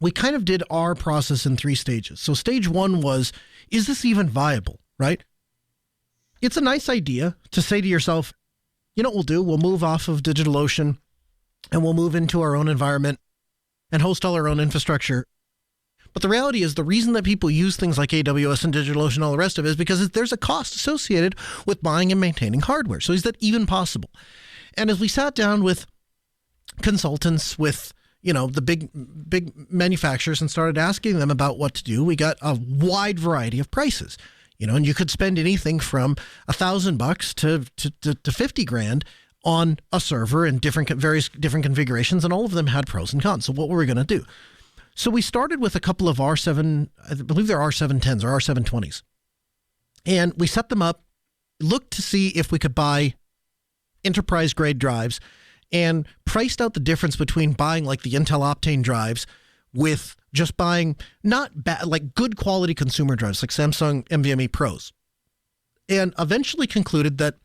we kind of did our process in 3 stages. So stage 1 was, is this even viable, right? It's a nice idea to say to yourself, you know what we'll do? We'll move off of DigitalOcean and we'll move into our own environment and host all our own infrastructure. But the reality is, the reason that people use things like AWS and DigitalOcean and all the rest of it is because there's a cost associated with buying and maintaining hardware. So is that even possible? And as we sat down with consultants, with the big manufacturers, and started asking them about what to do, we got a wide variety of prices. And you could spend anything from $1,000 to 50 grand on a server in various different configurations, and all of them had pros and cons. So what were we going to do? So we started with a couple of R7, I believe they're R710s or R720s. And we set them up, looked to see if we could buy enterprise grade drives, and priced out the difference between buying like the Intel Optane drives with just buying not bad, like good quality consumer drives like Samsung NVMe Pros. And eventually concluded that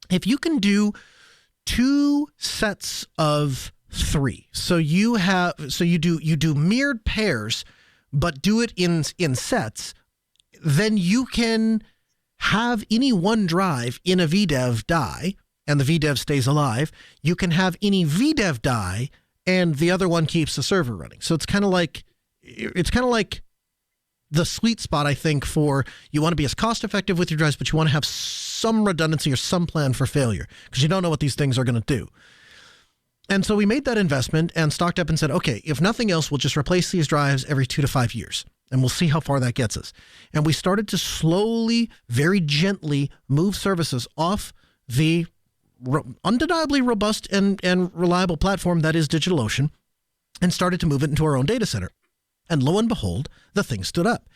if you can do 2 sets of 3, so you do mirrored pairs, but do it in sets, then you can have any one drive in a VDEV die and the VDEV stays alive. You can have any VDEV die and the other one keeps the server running. So it's kind of like the sweet spot, I think, for you want to be as cost effective with your drives, but you want to have some redundancy or some plan for failure because you don't know what these things are going to do. And so we made that investment and stocked up and said, okay, if nothing else, we'll just replace these drives every 2 to 5 years. And we'll see how far that gets us. And we started to slowly, very gently move services off the undeniably robust and reliable platform that is DigitalOcean and started to move it into our own data center. And lo and behold, the thing stood up.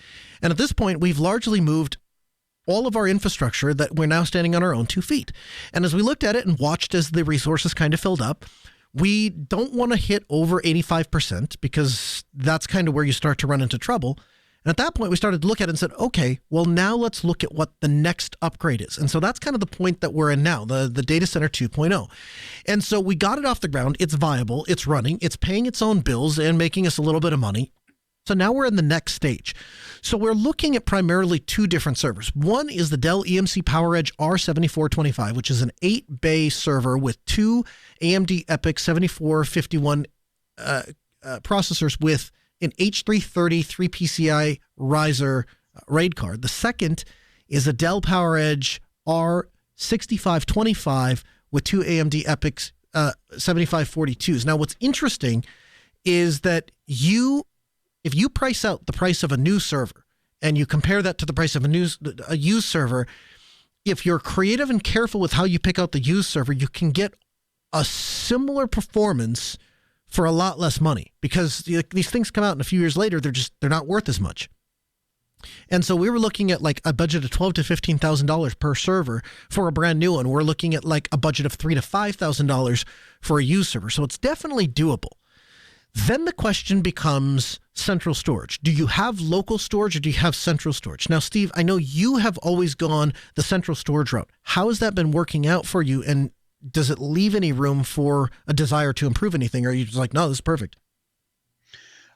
And at this point, we've largely moved all of our infrastructure that we're now standing on our own 2 feet. And as we looked at it and watched as the resources kind of filled up, we don't want to hit over 85% because that's kind of where you start to run into trouble. And at that point, we started to look at it and said, okay, well, now let's look at what the next upgrade is. And so that's kind of the point that we're in now, the data center 2.0. And so we got it off the ground. It's viable. It's running. It's paying its own bills and making us a little bit of money. So now we're in the next stage. So we're looking at primarily 2 different servers. One is the Dell EMC PowerEdge R7425, which is an 8-bay server with 2 AMD EPYC 7451 processors with an H330 3PCI riser RAID card. The second is a Dell PowerEdge R6525 with 2 AMD EPYC 7542s. Now, what's interesting is that if you price out the price of a new server and you compare that to the price of a used server, if you're creative and careful with how you pick out the used server, you can get a similar performance for a lot less money because these things come out and a few years later, they're not worth as much. And so we were looking at like a budget of $12,000 to $15,000 per server for a brand new one. We're looking at like a budget of $3,000 to $5,000 for a used server. So it's definitely doable. Then the question becomes central storage. Do you have local storage or do you have central storage? Now, Steve, I know you have always gone the central storage route. How has that been working out for you? And does it leave any room for a desire to improve anything? Or are you just like, no, this is perfect?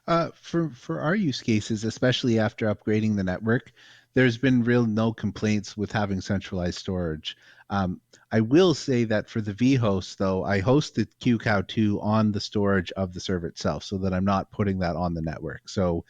For our use cases, especially after upgrading the network, there's been no complaints with having centralized storage. I will say that for the vHost, though, I host the QCOW2 on the storage of the server itself so that I'm not putting that on the network. So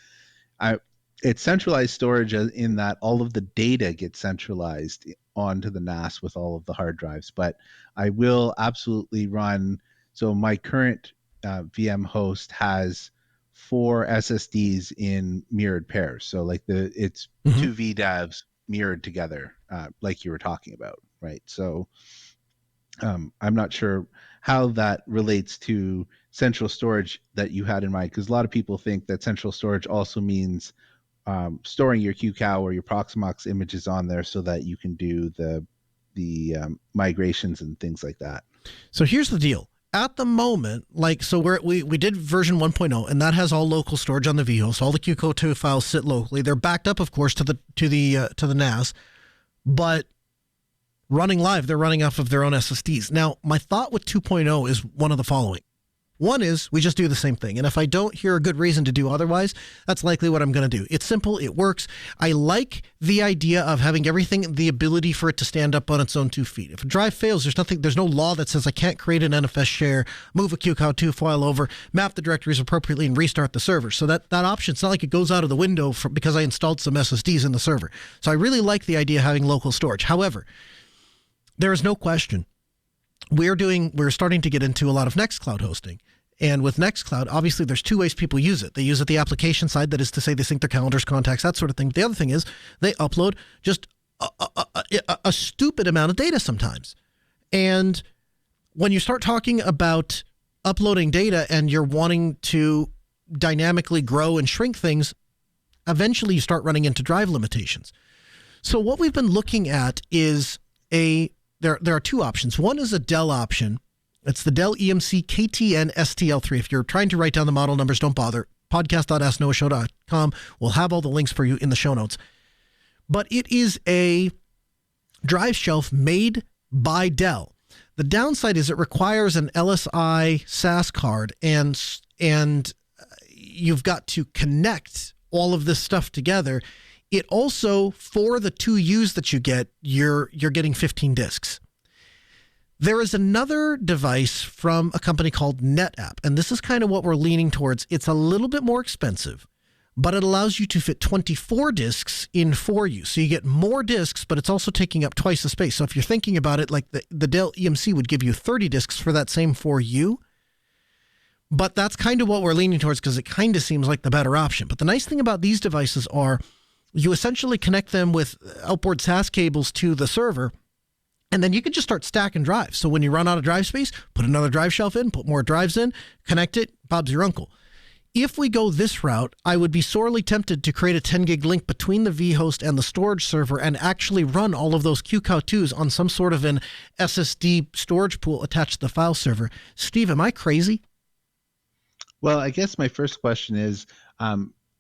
it's centralized storage in that all of the data gets centralized onto the NAS with all of the hard drives. But I will absolutely run, so my current VM host has 4 SSDs in mirrored pairs. So like it's 2 VDAVs mirrored together, like you were talking about, right? So I'm not sure how that relates to central storage that you had in mind, because a lot of people think that central storage also means storing your QCOW or your Proxmox images on there so that you can do the migrations and things like that. So here's the deal. At the moment, we did version 1.0, and that has all local storage on the vHost. All the QCOW2 files sit locally. They're backed up, of course, to the NAS, but running live, they're running off of their own SSDs. Now, my thought with 2.0 is one of the following. One is we just do the same thing. And if I don't hear a good reason to do otherwise, that's likely what I'm going to do. It's simple. It works. I like the idea of having everything, the ability for it to stand up on its own 2 feet. If a drive fails, there's no law that says I can't create an NFS share, move a QCOW2 file over, map the directories appropriately, and restart the server. So that option, it's not like it goes out of the window because I installed some SSDs in the server. So I really like the idea of having local storage. However, there is no question we're starting to get into a lot of Nextcloud hosting. And with Nextcloud, obviously there's 2 ways people use it. They use it the application side, that is to say they sync their calendars, contacts, that sort of thing. The other thing is they upload just a stupid amount of data sometimes. And when you start talking about uploading data and you're wanting to dynamically grow and shrink things, eventually you start running into drive limitations. So what we've been looking at is there are 2 options. One is a Dell option. It's the Dell EMC KTN STL3. If you're trying to write down the model numbers, don't bother. podcast.asknoahshow.com will have all the links for you in the show notes. But it is a drive shelf made by Dell. The downside is it requires an LSI SAS card, and you've got to connect all of this stuff together It also, for the 2 U's that you get, you're getting 15 disks. There is another device from a company called NetApp, and this is kind of what we're leaning towards. It's a little bit more expensive, but it allows you to fit 24 disks in 4U. So you get more disks, but it's also taking up twice the space. So if you're thinking about it, like the Dell EMC would give you 30 disks for that same 4U. But that's kind of what we're leaning towards because it kind of seems like the better option. But the nice thing about these devices are you essentially connect them with outboard SAS cables to the server, and then you can just start stacking drives. So when you run out of drive space, put another drive shelf in, put more drives in, connect it, Bob's your uncle. If we go this route, I would be sorely tempted to create a 10 gig link between the vHost and the storage server and actually run all of those QCOW2s on some sort of an SSD storage pool attached to the file server. Steve, am I crazy? Well, I guess my first question is,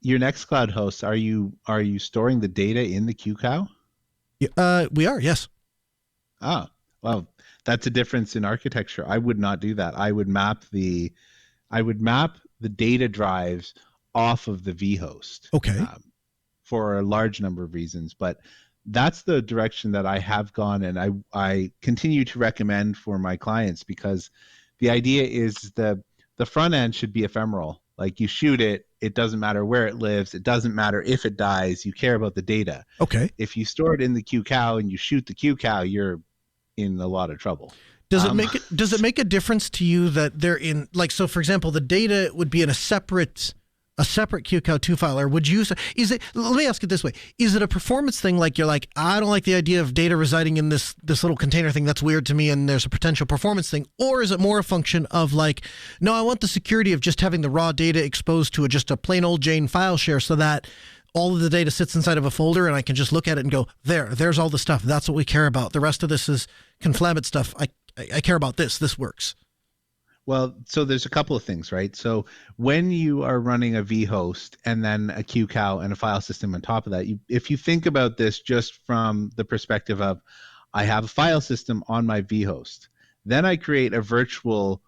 your Nextcloud host, are you storing the data in the QCOW? We are, yes. Ah, well, that's a difference in architecture. I would not do that. I would map the data drives off of the vHost. Okay. For a large number of reasons, but that's the direction that I have gone, and I continue to recommend for my clients, because the idea is the front end should be ephemeral. Like, you shoot it, it doesn't matter where it lives, it doesn't matter if it dies, you care about the data. Okay. If you store it in the QCOW and you shoot the QCOW, you're in a lot of trouble. Does it make a difference to you that they're in, like, so for example, the data would be in a separate QCOW2 file, or would you, let me ask it this way. Is it a performance thing? Like, you're like, I don't like the idea of data residing in this little container thing. That's weird to me. And there's a potential performance thing. Or is it more a function of like, no, I want the security of just having the raw data exposed to just a plain old Jane file share so that all of the data sits inside of a folder and I can just look at it and go, there's all the stuff. That's what we care about. The rest of this is conflabbed stuff. I care about this. This works. Well, so there's a couple of things, right? So when you are running a vHost and then a QCOW and a file system on top of that, if you think about this just from the perspective of, I have a file system on my vHost, then I create a virtual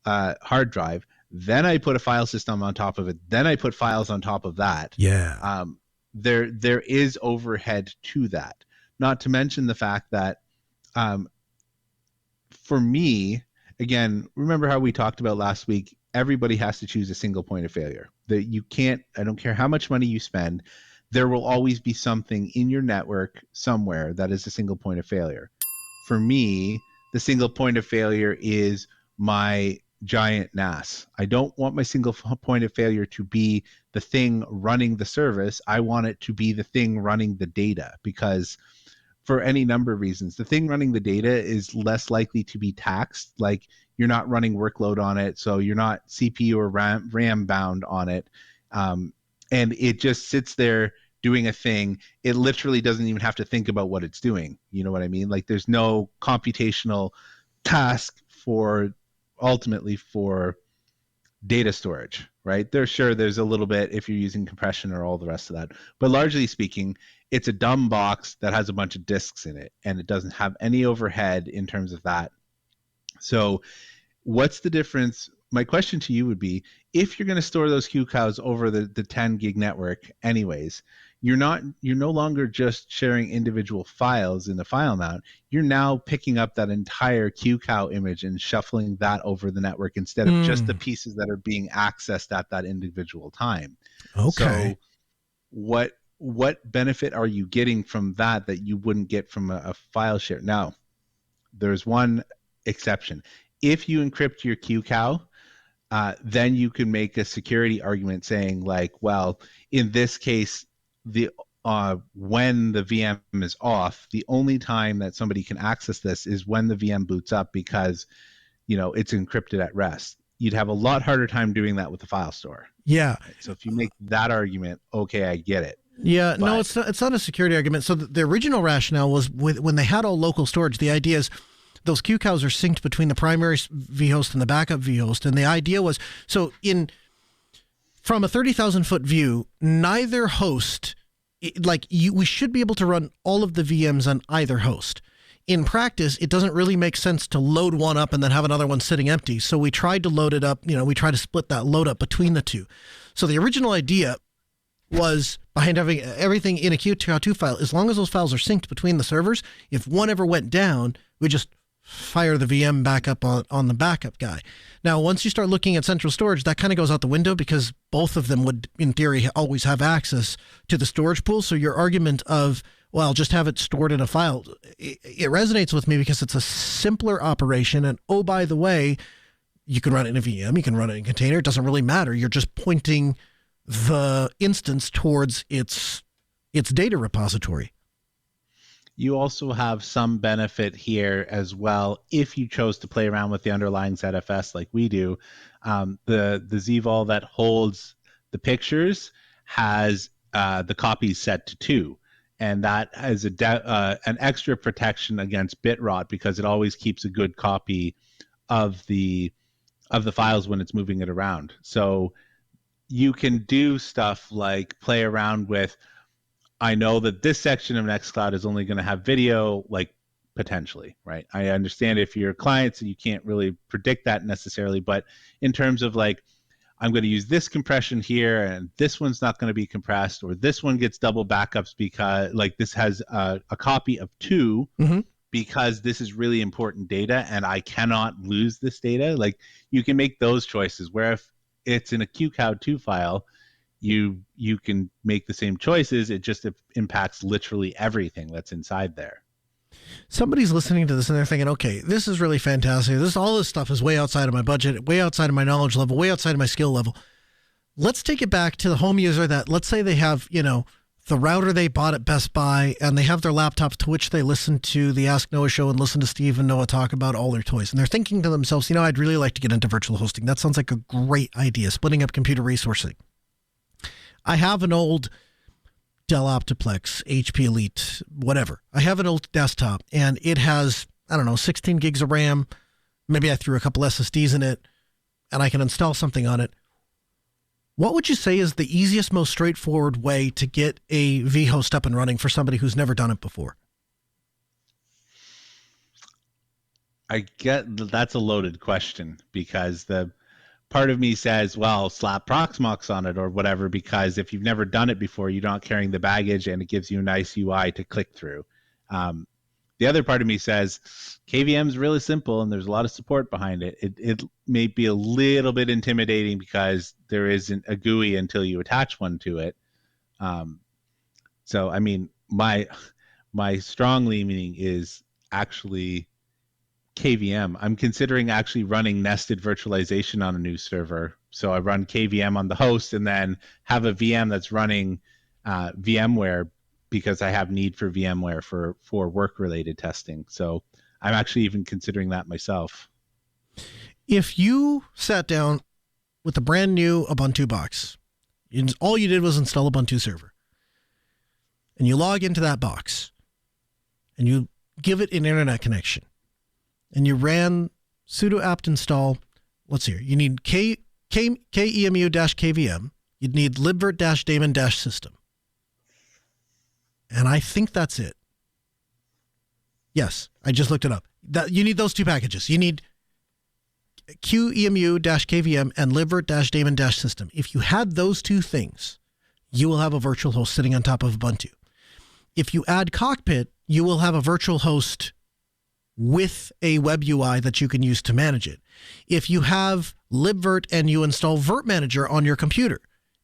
hard drive, then I put a file system on top of it, then I put files on top of that. Yeah. There is overhead to that. Not to mention the fact that for me, again, remember how we talked about last week, everybody has to choose a single point of failure. That you can't, I don't care how much money you spend, there will always be something in your network somewhere that is a single point of failure. For me, the single point of failure is my giant NAS. I don't want my single point of failure to be the thing running the service. I want it to be the thing running the data, because for any number of reasons, the thing running the data is less likely to be taxed. Like, you're not running workload on it, so you're not CPU or RAM bound on it. And it just sits there doing a thing. It literally doesn't even have to think about what it's doing. You know what I mean? Like, there's no computational task ultimately for data storage, right? There's a little bit if you're using compression or all the rest of that. But largely speaking, it's a dumb box that has a bunch of disks in it, and it doesn't have any overhead in terms of that. So what's the difference? My question to you would be, if you're going to store those QCOWs over the 10 gig network anyways, you're no longer just sharing individual files in the file mount. You're now picking up that entire QCOW image and shuffling that over the network instead of just the pieces that are being accessed at that individual time. Okay. So what benefit are you getting from that you wouldn't get from a file share? Now, there's one exception. If you encrypt your QCOW, then you can make a security argument saying, like, well, in this case, when the VM is off, the only time that somebody can access this is when the VM boots up, because it's encrypted at rest. You'd have a lot harder time doing that with the file store. Yeah. Right? So if you make that argument, okay, I get it. Yeah, but no, it's not a security argument. So the original rationale was when they had all local storage, the idea is those QCOWs are synced between the primary vHost and the backup vHost. And the idea was, so from a 30,000 foot view, neither host, we should be able to run all of the VMs on either host. In practice, it doesn't really make sense to load one up and then have another one sitting empty. So we tried to load it up, we tried to split that load up between the two. So the original idea was behind having everything in a Q2 file. As long as those files are synced between the servers, if one ever went down, we just fire the VM back up on the backup guy. Now, once you start looking at central storage, that kind of goes out the window because both of them would, in theory, always have access to the storage pool. So your argument of, well, just have it stored in a file, it resonates with me because it's a simpler operation. And oh, by the way, you can run it in a VM, you can run it in a container. It doesn't really matter. You're just pointing the instance towards its data repository. You also have some benefit here as well if you chose to play around with the underlying ZFS like we do. The ZVol that holds the pictures has the copies set to 2, and that has an extra protection against bit rot because it always keeps a good copy of the files when it's moving it around. So you can do stuff like play around with, I know that this section of Nextcloud is only going to have video, like potentially, right? I understand if you're clients and you can't really predict that necessarily, but in terms of like, I'm going to use this compression here and this one's not going to be compressed, or this one gets double backups because like this has a copy of 2 because this is really important data and I cannot lose this data. Like you can make those choices where if it's in a QCloud2 file, you can make the same choices. It just impacts literally everything that's inside there. Somebody's listening to this and they're thinking, okay, this is really fantastic. All this stuff is way outside of my budget, way outside of my knowledge level, way outside of my skill level. Let's take it back to the home user that, let's say they have, the router they bought at Best Buy and they have their laptops to which they listen to the Ask Noah show and listen to Steve and Noah talk about all their toys. And they're thinking to themselves, I'd really like to get into virtual hosting. That sounds like a great idea, splitting up computer resourcing. I have an old Dell Optiplex, HP Elite, whatever. I have an old desktop and it has, 16 gigs of RAM. Maybe I threw a couple SSDs in it and I can install something on it. What would you say is the easiest, most straightforward way to get a vHost up and running for somebody who's never done it before? I get that's a loaded question because the part of me says, well, slap Proxmox on it or whatever, because if you've never done it before, you're not carrying the baggage and it gives you a nice UI to click through. The other part of me says KVM is really simple and there's a lot of support behind it. It may be a little bit intimidating because there isn't a GUI until you attach one to it. So, I mean, my strong leaning is actually KVM. I'm considering actually running nested virtualization on a new server. So I run KVM on the host and then have a VM that's running VMware because I have need for VMware for work-related testing. So I'm actually even considering that myself. If you sat down with a brand new Ubuntu box, all you did was install Ubuntu server, and you log into that box, and you give it an internet connection, and you ran sudo apt install, let's see here, you need kemu-kvm, you'd need libvirt-daemon-system. And I think that's it. Yes, I just looked it up. You need those 2 packages. You need qemu-kvm and libvirt-daemon-system. If you had those 2 things, you will have a virtual host sitting on top of Ubuntu. If you add Cockpit, you will have a virtual host with a web UI that you can use to manage it. If you have libvirt and you install Virt Manager on your computer,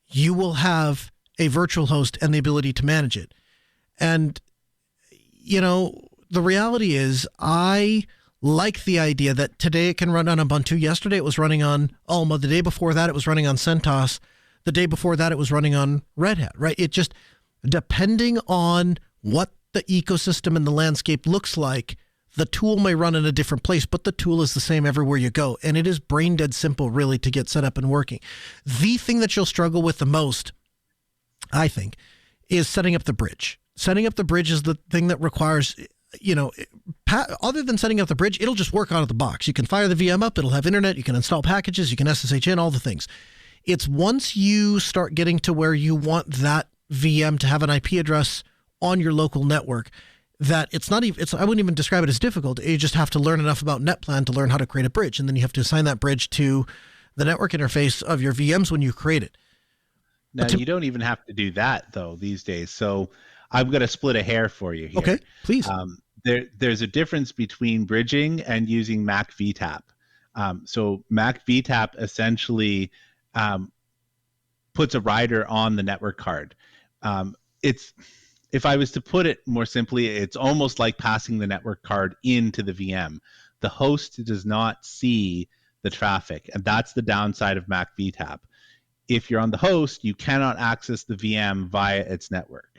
you will have a virtual host and the ability to manage it. And, the reality is I like the idea that today it can run on Ubuntu. Yesterday it was running on Alma. The day before that it was running on CentOS. The day before that it was running on Red Hat, right? It just, depending on what the ecosystem and the landscape looks like, the tool may run in a different place, but the tool is the same everywhere you go. And it is brain dead simple, really, to get set up and working. The thing that you'll struggle with the most, I think, is setting up the bridge. Setting up the bridge is the thing that requires, other than setting up the bridge, it'll just work out of the box. You can fire the VM up, it'll have internet, you can install packages, you can SSH in, all the things. It's once you start getting to where you want that VM to have an IP address on your local network that it's not even, I wouldn't even describe it as difficult. You just have to learn enough about NetPlan to learn how to create a bridge. And then you have to assign that bridge to the network interface of your VMs when you create it. Now, you don't even have to do that, though, these days. So I'm going to split a hair for you here. Okay, please. There's a difference between bridging and using Mac VTAP. So Mac VTAP essentially puts a rider on the network card. If I was to put it more simply, it's almost like passing the network card into the VM. The host does not see the traffic, and that's the downside of Mac VTAP. If you're on the host, you cannot access the VM via its network.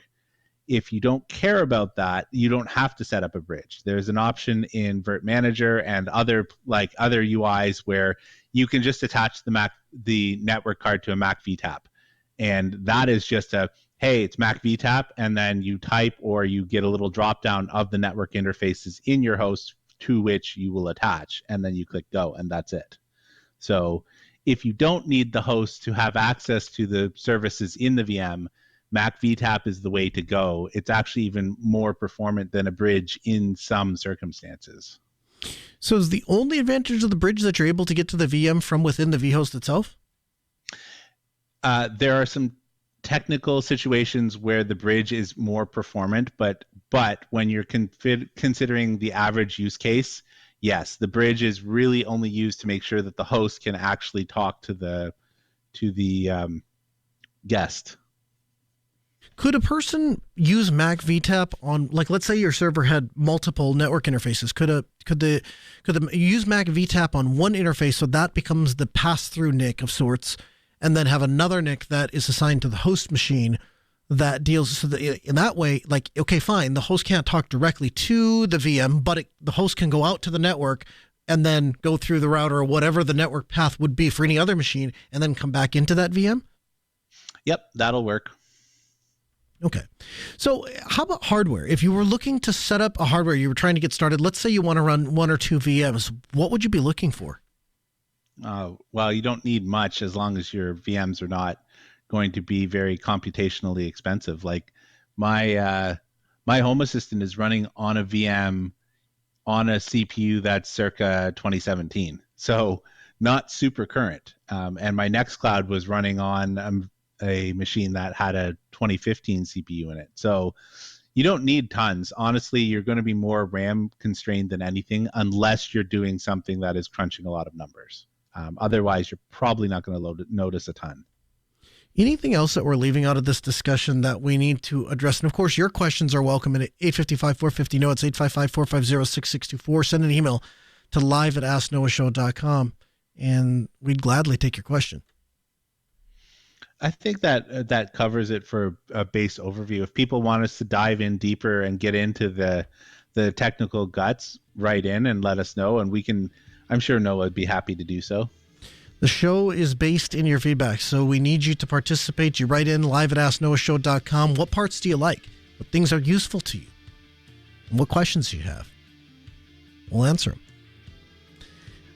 If you don't care about that, you don't have to set up a bridge. There's an option in Virt Manager and other UIs where you can just attach the network card to a Mac VTAP. And that is just hey, it's Mac VTAP, and then you type or you get a little drop down of the network interfaces in your host to which you will attach, and then you click go, and that's it. So if you don't need the host to have access to the services in the VM, Mac VTAP is the way to go. It's actually even more performant than a bridge in some circumstances. So is the only advantage of the bridge that you're able to get to the VM from within the vHost itself? There are some technical situations where the bridge is more performant, but when you're considering the average use case, yes, the bridge is really only used to make sure that the host can actually talk to the guest. Could a person use Mac VTAP on, like, let's say your server had multiple network interfaces? Could they use Mac VTAP on one interface so that becomes the pass-through NIC of sorts, and then have another NIC that is assigned to the host machine that deals, so that in that way, like, okay, fine, the host can't talk directly to the VM, but the host can go out to the network and then go through the router or whatever the network path would be for any other machine, and then come back into that VM? Yep, that'll work. Okay. So how about hardware? If you were looking to set up a hardware, you were trying to get started, let's say you want to run one or two VMs, what would you be looking for? Well, you don't need much as long as your VMs are not going to be very computationally expensive. Like my Home Assistant is running on a VM on a CPU that's circa 2017. So not super current. And my Nextcloud was running on a machine that had a 2015 CPU in it. So you don't need tons. Honestly, you're going to be more RAM constrained than anything, unless you're doing something that is crunching a lot of numbers. Otherwise, you're probably not going to notice a ton. Anything else that we're leaving out of this discussion that we need to address? And of course, your questions are welcome at 855-450-NO. It's 855-450-6624. Send an email to live@asknoahshow.com, and we'd gladly take your question. I think that covers it for a base overview. If people want us to dive in deeper and get into the technical guts, write in and let us know, and we can. I'm sure Noah would be happy to do so. The show is based in your feedback, so we need you to participate. You write in live@asknoahshow.com. What parts do you like? What things are useful to you? And what questions do you have? We'll answer them.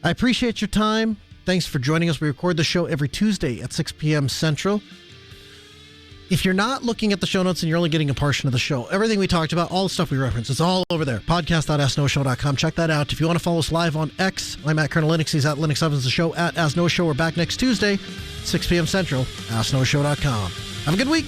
I appreciate your time. Thanks for joining us. We record the show every Tuesday at 6 p.m. Central. If you're not looking at the show notes and you're only getting a portion of the show, everything we talked about, all the stuff we referenced, it's all over there. Podcast.asknoahshow.com. Check that out. If you want to follow us live on X, I'm at Colonel Linux. He's at Linux Ovens. The show at Ask Noah Show. We're back next Tuesday, 6 p.m. Central. AskNoahShow.com. Have a good week.